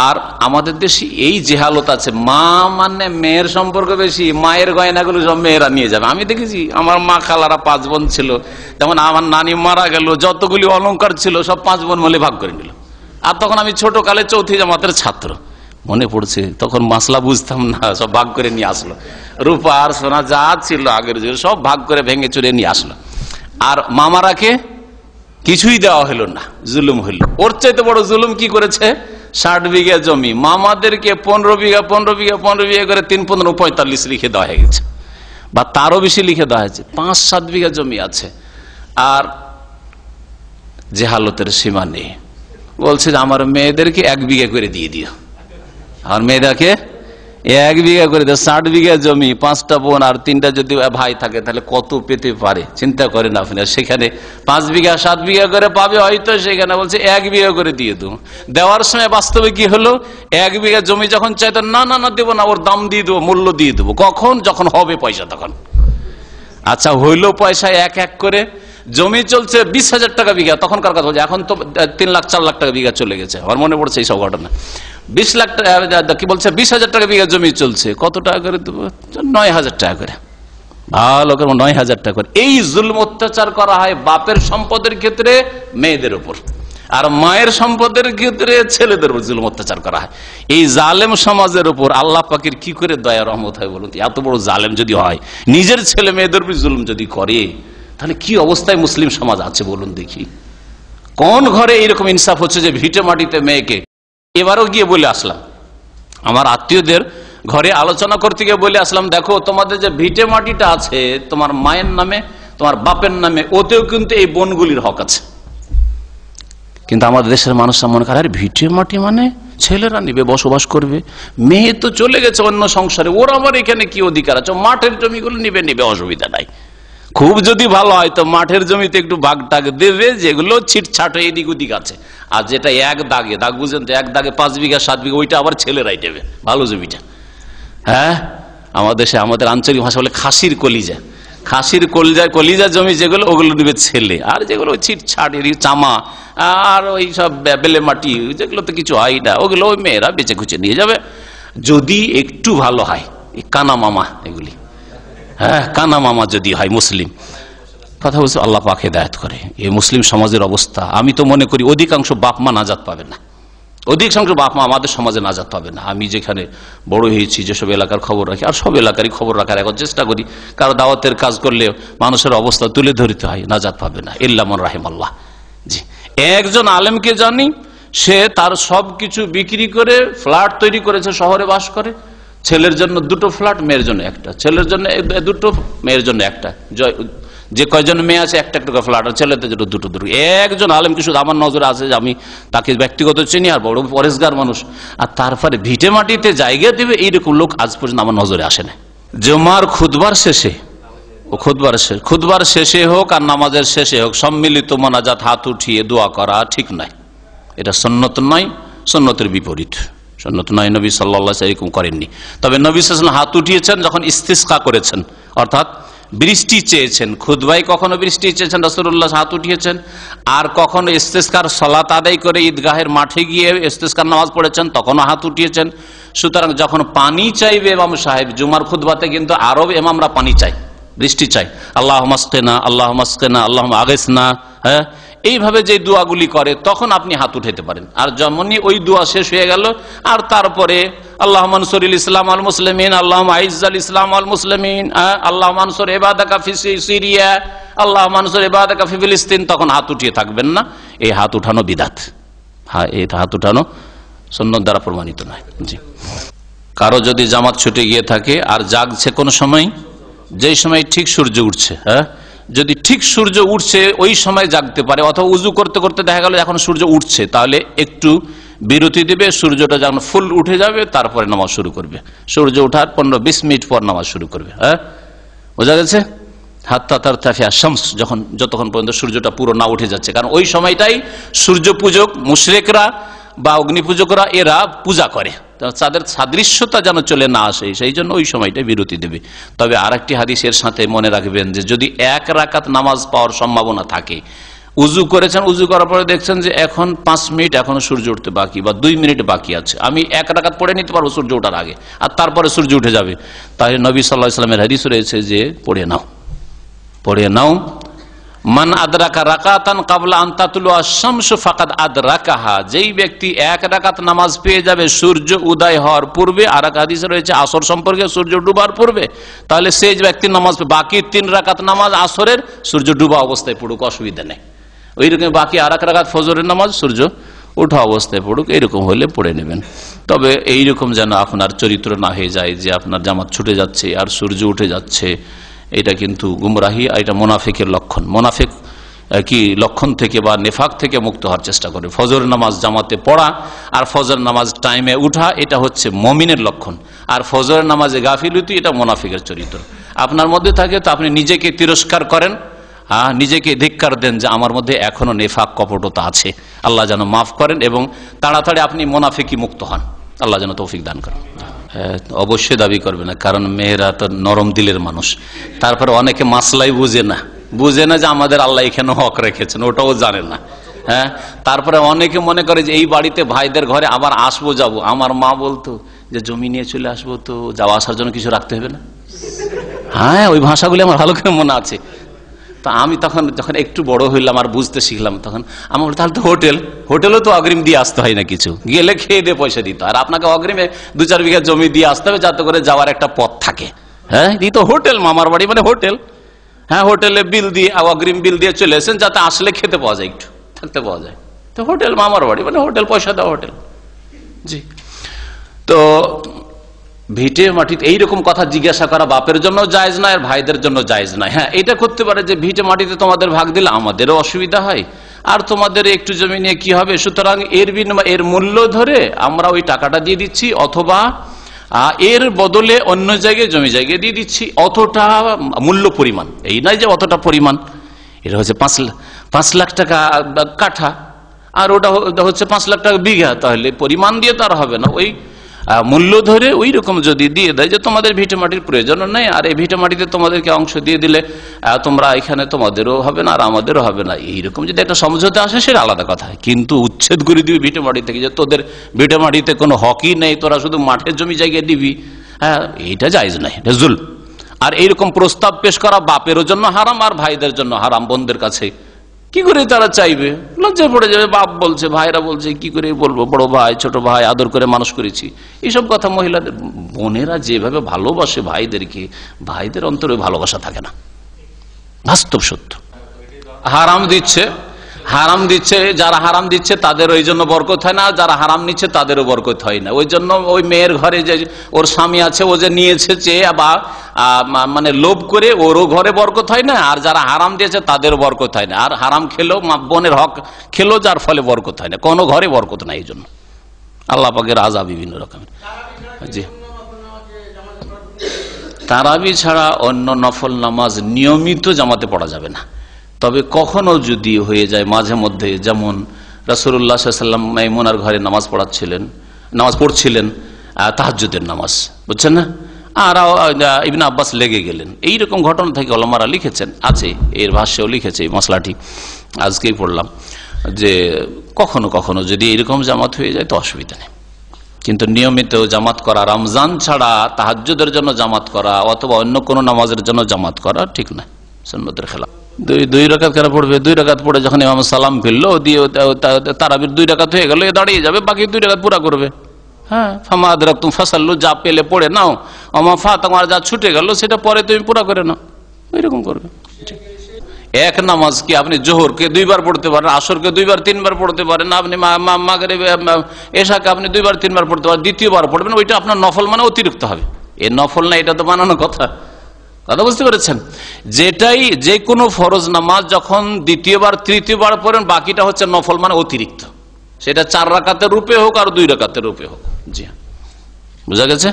আর আমাদের দেশে এই জেহালত আছে, মা মানে মেয়ের সম্পর্ক বেশি, মায়ের গয়নাগুলো সব মেয়েরা নিয়ে যাবে। আমি দেখেছি আমার মা খালারা 5 বোন ছিল, যেমন আমার নানি মারা গেল, যতগুলি অলংকার ছিল সব 5 বোন মিলে ভাগ করে নিল। আর তখন আমি ছোট কালে চৌথি জামাতের ছাত্র, মনে পড়ছে তখন মাসলা বুঝতাম না, সব ভাগ করে নিয়ে আসলো, রূপা আর সোনা যা ছিল আগের যুগে সব ভাগ করে ভেঙে চুরে নিয়ে আসলো। আর মামারাকে কিছুই দেওয়া হলো না, জুলুম হইল। ওর চাইতে বড় জুলুম কি করেছে? 60 বিঘা জমি মামাদেরকে 15 বিঘা 15 বিঘা 15 বিঘা করে 3 15 45 লিখে দেওয়া হয়ে গেছে, বা তারও বেশি লিখে দেওয়া হয়েছে। 5-7 বিঘা জমি আছে। আর জেহালতের সীমা নেই, বলছে যে আমার মেয়েদেরকে 1 বিঘা করে দিয়ে দিও, আর মেয়েদেরকে 1 বিঘা করে দিও। 60 বিঘা জমি, 5টা বোন আর 3টা যদি ভাই থাকে, তাহলে কত পেতে পারে চিন্তা করেন আপনি। সেখানে 5 বিঘা 7 বিঘা করে পাবে হয়তো, সেখানে বলছে 1 বিঘা করে দিয়ে দেবো। দেওয়ার সময় বাস্তবে কি হলো? 1 বিঘা জমি যখন চাইতো, না না না দেবো না, ওর দাম দিয়ে দেবো, মূল্য দিয়ে দেবো। কখন? যখন হবে পয়সা তখন। আচ্ছা, হইলো পয়সা এক এক করে, জমি চলছে 20,000 টাকা বিঘা, তখনকার কথা বলছে, এখন তো 3 লাখ 4 লাখ টাকা বিঘা চলে গেছে। আমার মনে পড়ছে এইসব ঘটনা। 20 লাখ টাকা কি বলছে, 20,000 টাকা বিঘা জমি চলছে, কত টাকা করে দেবো? 9,000 টাকা করে, ভালো করে 9,000 টাকা করে। এই জুলম অত্যাচার করা হয় বাপের সম্পদের ক্ষেত্রে মেয়েদের উপর, আর মায়ের সম্পদের ক্ষেত্রে ছেলেদের উপর জুলম অত্যাচার করা হয়। এই জালেম সমাজের উপর আল্লাহ পাকের কি করে দয়া রহমত হয় বলুন? এত বড় জালেম যদি হয়, নিজের ছেলে মেয়েদের উপর জুলুম যদি করে, তাহলে কি অবস্থায় মুসলিম সমাজ আছে বলুন দেখি। কোন ঘরে এইরকম ইনসাফ হচ্ছে যে ভিটে মাটিতে মেয়েকে? এবারও গিয়ে বলে আসলাম, আমার আত্মীয়দের ঘরে আলোচনা করতে গিয়ে বলে আসলাম, দেখো তোমাদের যে ভিটে মাটিটা আছে তোমার মায়ের নামে, তোমার বাপের নামে, ওতেও কিন্তু এই বনগুলির হক আছে। কিন্তু আমাদের দেশের মানুষরা মনে করে, আরে ভিটে মাটি মানে ছেলেরা নিবে, বসবাস করবে, মেয়ে তো চলে গেছে অন্য সংসারে, ওর আমার এখানে কি অধিকার আছে? মাঠের জমিগুলো নিবে, অসুবিধা নাই। খুব যদি ভালো হয় তো মাঠের জমিতে একটু ভাগ টাগ দেবে, যেগুলো ছিটছাট এদিক ওদিক আছে। আর যেটা 1 দাগে, দাগ বুঝেন তো, 1 দাগে 5 বিঘা 7 বিঘা, ওইটা আবার ছেলেরাই দেবে, ভালো জমিটা। হ্যাঁ, আমাদের দেশে আমাদের আঞ্চলিক ভাষা বলে খাসির কলিজা, খাসির কলিজা জমি যেগুলো, ওগুলো নেবে ছেলে। আর যেগুলো ছিটছাট চামা আর ওই সব বেলে মাটি, যেগুলো তো কিছু হয় না, ওগুলো ওই মেয়েরা বেঁচে খুঁচে নিয়ে যাবে। যদি একটু ভালো হয়, কানা মামা এগুলি, হ্যাঁ কানা মামা যদি হয় মুসলিম, কথা বলছে আল্লাহ পাক হেদায়েত করে। এই মুসলিম সমাজের অবস্থা, আমি তো মনে করি অধিকাংশ বাপ মা নাজাত পাবে না, অধিকাংশ বাপ মা আমাদের সমাজে নাজাত পাবে না। আমি যেখানে বড় হয়েছি, যেসব এলাকার খবর রাখি, আর সব এলাকারই খবর রাখার এখন চেষ্টা করি, কারো দাওয়াতের কাজ করলে মানুষের অবস্থা তুলে ধরতে হয়, নাজাত পাবে না ইল্লা মান রাহিমাল্লাহ। জি, একজন আলেমকে জানি, সে তার সবকিছু বিক্রি করে ফ্ল্যাট তৈরি করেছে, শহরে বাস করে, ছেলের জন্য 2টো ফ্ল্যাট, মেয়ের জন্য 1টা, ছেলের জন্য 2টো, মেয়ের জন্য 1টা, যে কয়জন মেয়ে আছে 1টা করে ফ্ল্যাট, আর ছেলেদের জন্য 2টো। একজন আলেমকে শুধু আমার নজরে আছে, যে আমি তাকে ব্যক্তিগত চিনি, আর বড় পরেশগার মানুষ, আর তারপরে ভিটে মাটিতে জায়গা দেবে এইরকম লোক আজ পর্যন্ত আমার নজরে আসে না। জুমার খুতবার শেষে, খুতবার শেষে হোক আর নামাজের শেষে হোক, সম্মিলিত মোনাজাত, হাত উঠিয়ে দোয়া করা ঠিক নয়, এটা সুন্নত নয়, সুন্নতের বিপরীত, সুন্নত নয়। নবী সাল্লাল্লাহু আলাইহি ওয়াসাল্লাম এরকম করেননি। তবে নবী সাল্লাল্লাহু আলাইহি ওয়াসাল্লাম হাত উঠিয়েছেন যখন ইস্তিসকা করেছেন, অর্থাৎ বৃষ্টি চেয়েছেন। খুতবায় কখনো বৃষ্টি চেয়েছেন, রাসূলুল্লাহ হাত উঠিয়েছেন, আর কখনো ইস্তিসকার সালাত আদায় করে ঈদগাহের মাঠে গিয়ে ইস্তিসকার নামাজ পড়েছেন, তখনও হাত উঠিয়েছেন। সুতরাং যখন পানি চাইবে ইমাম সাহেব, জুমার খুতবাতে কিন্তু আরব ইমামরা পানি চাই, বৃষ্টি চাই, আল্লাহুম্মা আসকিনা, আল্লাহুম্মা আসকিনা, আল্লাহুম্মা আগিসনা, হ্যাঁ, এইভাবে যে দোয়াগুলি করে, তখন আপনি হাত উঠাইতে পারেন। আর যেমনই ওই দোয়া শেষ হয়ে গেল, আর তারপরে আল্লাহুম্মা আনসুরিল ইসলাম আল মুসলিমিন, আল্লাহুম্মা আইজ্জাল ইসলাম আল মুসলিমিন, আল্লাহুম্মা আনসুর ইবাদাকা ফি সিরিয়া, আল্লাহুম্মা আনসুর ইবাদাকা ফি ফিলিস্তিন, তখন হাত উঠিয়ে থাকবেন না। এই হাত উঠানো বিদআত, হ্যাঁ, এই হাত উঠানো সুন্নত দ্বারা প্রমাণিত নয়। জি, কারো যদি জামাত ছুটে গিয়ে থাকে আর জাগছে কোন সময়, যেই সময় ঠিক সূর্য উঠছে, হ্যাঁ, যদি ঠিক সূর্য উঠছে ওই সময় জাগতে পারে, অথবা উজু করতে করতে দেখা গেল এখন সূর্য উঠছে, তাহলে একটু বিরতি দেবে, সূর্যটা যখন ফুল উঠে যাবে তারপরে নামাজ শুরু করবে। সূর্য ওঠার 15-20 মিনিট পর নামাজ শুরু করবে। হ্যাঁ, বোঝা গেছে? হাত্তা তারতাফিয়া শামস, যতক্ষণ পর্যন্ত সূর্যটা পুরো না উঠে যাচ্ছে, কারণ ওই সময়টাই সূর্য পূজক মুশরিকরা বা অগ্নি পূজকরা এরা পূজা করে, তাদের সাদৃশ্যতা যেন চলে না আসে, সেই জন্য ওই সময়টা বিরতি দেবে। তবে আরেকটি হাদিসের সাথে মনে রাখবেন যে যদি 1 রাকাত নামাজ পাওয়ার সম্ভাবনা থাকে, উজু করেছেন, উজু করার পরে দেখছেন যে এখন 5 মিনিট এখনো সূর্য উঠতে বাকি বা 2 মিনিট বাকি আছে, আমি 1 রাকাত পড়ে নিতে পারবো সূর্য ওঠার আগে, আর তারপরে সূর্য উঠে যাবে, তাহলে নবী সাল্লাল্লাহু আলাইহি ওয়াসাল্লামের হাদিস রয়েছে যে পড়ে নাও মান আদরাকা রাকাতান ক্বাবলা আন তাতলুআ আশ-শামসু ফাকাদ আদরাকাহা, যেই ব্যক্তি 1 রাকাত নামাজ পেয়ে যাবে সূর্য উদয় হওয়ার পূর্বে, আর এক হাদিসে রয়েছে আসর সম্পর্কে সূর্য ডুবার পূর্বে, তাহলে সেই ব্যক্তি নামাজ, বাকি 3 রাকাত নামাজ আসরের সূর্য ডুবা অবস্থায় পড়ুক, অসুবিধা নেই। ওইরকম বাকি আর 1 রাকাত ফজরের নামাজ সূর্য ওঠা অবস্থায় পড়ুক, এরকম হলে পড়ে নেবেন। তবে এইরকম যেন আপনার চরিত্র না হয়ে যায় যে আপনার জামাত ছুটে যাচ্ছে আর সূর্য উঠে যাচ্ছে, এটা কিন্তু গুমরাহি, এটা মুনাফিকের লক্ষণ। মুনাফিক কি লক্ষণ থেকে বা নেফাক থেকে মুক্ত হওয়ার চেষ্টা করে। ফজর নামাজ জামাতে পড়া আর ফজর নামাজ টাইমে উঠা, এটা হচ্ছে মুমিনের লক্ষণ, আর ফজর নামাজে গাফিলতি এটা মুনাফিকের চরিত্র। আপনার মধ্যে থাকে তো আপনি নিজেকে তিরস্কার করেন, নিজেকে ধিক্কার দেন যে আমার মধ্যে এখনো নেফাক কপটতা আছে, আল্লাহ যেন মাফ করেন এবং তাড়াতাড়ি আপনি মুনাফিকি মুক্ত হন, আল্লাহ যেন তৌফিক দান করেন। অবশ্যই দাবি করবে না, কারণ মেয়েরা তো নরম দিলের মানুষ। তারপরে অনেকে মাসলাই বুঝে না যে আমাদের আল্লাহ এখানে হক রেখেছেন, ওটাও জানে না। হ্যাঁ, তারপরে অনেকে মনে করে যে এই বাড়িতে ভাইদের ঘরে আবার আসবো যাবো, আমার মা বলতো যে জমি নিয়ে চলে আসবো, তো যাওয়া আসার জন্য কিছু রাখতে হবে না। হ্যাঁ, ওই ভাষাগুলি আমার ভালো করে মনে আছে। তা আমি তখন যখন একটু বড় হইলাম আর বুঝতে শিখলাম, তখন আমার তাহলে তো হোটেলও তো অগ্রিম দিয়ে আসতে হয় না, কিছু গেলে খেয়ে দিয়ে পয়সা দিত, আর আপনাকে অগ্রিমে 2-4 বিঘা জমি দিয়ে আসতে হবে যাতে করে যাওয়ার একটা পথ থাকে। হ্যাঁ, এই তো হোটেল, মামার বাড়ি মানে হোটেল। হ্যাঁ, হোটেলে বিল দিয়ে, অগ্রিম বিল দিয়ে চলে এসেছেন যাতে আসলে খেতে পাওয়া যায়, একটু থাকতে পাওয়া যায়, তো হোটেল মামার বাড়ি মানে হোটেল, পয়সা দেওয়া হোটেল। জি, তো ভিটে মাটিতে এইরকম কথা জিজ্ঞাসা করা বাপের জন্য জায়েজ নয় আর ভাইদের জন্য জায়েজ নয়। হ্যাঁ, এটা করতে পারে যে ভিটে মাটিতে তোমাদের ভাগ দিলে আমাদেরও অসুবিধা হয়, আর তোমাদের একটু জমি নিয়ে কি হবে, সুতরাং এর মূল্য ধরে আমরা ওই টাকাটা দিয়ে দিচ্ছি, অথবা এর বদলে অন্য জায়গায় জমি জায়গায় দিয়ে দিচ্ছি, অতটা মূল্য পরিমাণ, এই নয় যে অতটা পরিমাণ, এটা হচ্ছে 5 লাখ টাকা কাঠা আর ওটা হচ্ছে 5 লাখ টাকা বিঘা, তাহলে পরিমাণ দিয়ে তার হবে না, ওই মূল্য ধরে ওই রকম যদি দিয়ে দেয় যে তোমাদের ভিটে মাটির প্রয়োজন নেই, আর এই ভিটে মাটিতে তোমাদেরকে অংশ দিয়ে দিলে তোমরা এখানে তোমাদেরও হবে না আর আমাদেরও হবে না, এইরকম যদি একটা সমঝোতা আসে সেটা আলাদা কথা। কিন্তু উচ্ছেদ করে দিবি ভিটে মাটি থেকে, যে তোদের ভিটে মাটিতে কোনো হকই নেই, তোরা শুধু মাঠের জমি জায়গায় দিবি, হ্যাঁ, এইটা জায়েজ নাই, এটা জুলম। আর এইরকম প্রস্তাব পেশ করা বাপেরও জন্য হারাম আর ভাইদের জন্য হারাম। বোনদের কাছে কি করে তারা চাইবে, লজ্জায় পড়ে যাবে, বাপ বলছে, ভাইরা বলছে, কি করে বলবো, বড় ভাই ছোট ভাই আদর করে মানুষ করেছি, এইসব কথা মহিলাদের। বোনেরা যেভাবে ভালোবাসে ভাইদেরকে, ভাইদের অন্তরে ভালোবাসা থাকে না, বাস্তব সত্য। হারাম দিচ্ছে, যারা হারাম দিচ্ছে তাদের ওই জন্য বরকত হয় না, যারা হারাম নিচ্ছে তাদেরও বরকত হয় না। ওই জন্য ওই মেয়ের ঘরে যে ওর স্বামী আছে, ও যে নিয়েছে চেয়ে বা মানে লোভ করে, ওরও ঘরে বরকত হয় না, আর যারা হারাম দিয়েছে তাদেরও বরকত হয় না। আর হারাম খেলো, বোনের হক খেলো, যার ফলে বরকত হয় না, কোনো ঘরে বরকত নাই। এই জন্য আল্লাহ পাকের আযাব বিভিন্ন রকমের। জি, তারাবি ছাড়া অন্য নফল নামাজ নিয়মিত জামাতে পড়া যাবে না। তবে কখনো যদি হয়ে যায় মাঝে মধ্যে, যেমন রাসূলুল্লাহ সাল্লাল্লাহু আলাইহি ওয়াসাল্লাম মাইমুনার ঘরে নামাজ পড়ছিলেন তাহাজ্জুদের নামাজ, বুঝছেন না, আর ইবনে আব্বাস লেগে গেলেন, এইরকম ঘটনা থেকে ওলামারা লিখেছেন, আছে এর ভাষ্যেও লিখেছে এই মশলাটি, আজকেই পড়লাম, যে কখনো কখনো যদি এরকম জামাত হয়ে যায় তো অসুবিধা নেই, কিন্তু নিয়মিত জামাত করা, রমজান ছাড়া তাহাজ্জুদের জন্য জামাত করা অথবা অন্য কোনো নামাজের জন্য জামাত করা ঠিক না, সুন্নতের খেলাফ। 2 রাকাত কেন পড়বে? 2 রাকাত পড়ে যখন ইমাম সালাম ফিরলো দিয়ে তারাবির 2 রাকাত হয়ে গেল, এ দাঁড়িয়ে যাবে, বাকি 2 রাকাত পুরা করবে। হ্যাঁ, ফামা আদরাকতুম ফাসাল্লু, যা পেলে পড়ে নাও, ওমা ফাতাকুম, যা ছুটে গেল সেটা পরে তুমি পুরা করে নাও, এরকম করবে। এক নামাজ কি আপনি জোহরকে 2 বার পড়তে পারেন, আসরকে 2 বার 3 বার পড়তে পারেন, আপনি মাগরিব এশাকে আপনি 2 বার 3 বার পড়তে পারেন, দ্বিতীয়বার পড়বেন ওইটা আপনার নফল মানে অতিরিক্ত হবে। এ নফল না, এটা তো বানানো কথা বুঝতে পেরেছেন। যেটাই যে কোনো ফরজ নামাজ যখন দ্বিতীয়বার তৃতীয়বার পড়েন বাকিটা হচ্ছে নফল মানে অতিরিক্ত, সেটা 4 রাকাতের রূপে হোক আর 2 রাকাতের রূপে হোক। জি হ্যাঁ, বুঝা গেছে।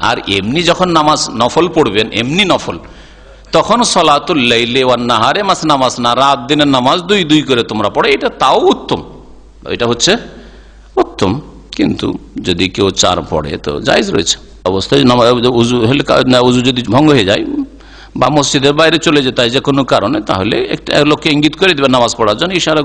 আর এমনি যখন নামাজ নফল পড়বেন, এমনি নফল, তখন সলাতুল লাইলি ওয়ান নাহারে মাসনা মাসনা, রাত দিনের নামাজ 2 করে তোমরা পড়ে, এটা তাও উত্তম, এটা হচ্ছে উত্তম। কিন্তু যদি কেউ 4 পড়ে তো জায়েজ রয়েছে অবস্থায়। উজু যদি ভঙ্গ হয়ে যায় বা মসজিদের বাইরে চলে যেতে হয় যে কোনো কারণে, তাহলে একটা লোককে ইঙ্গিত করে দেবে নামাজ পড়ার জন্য, ইশারা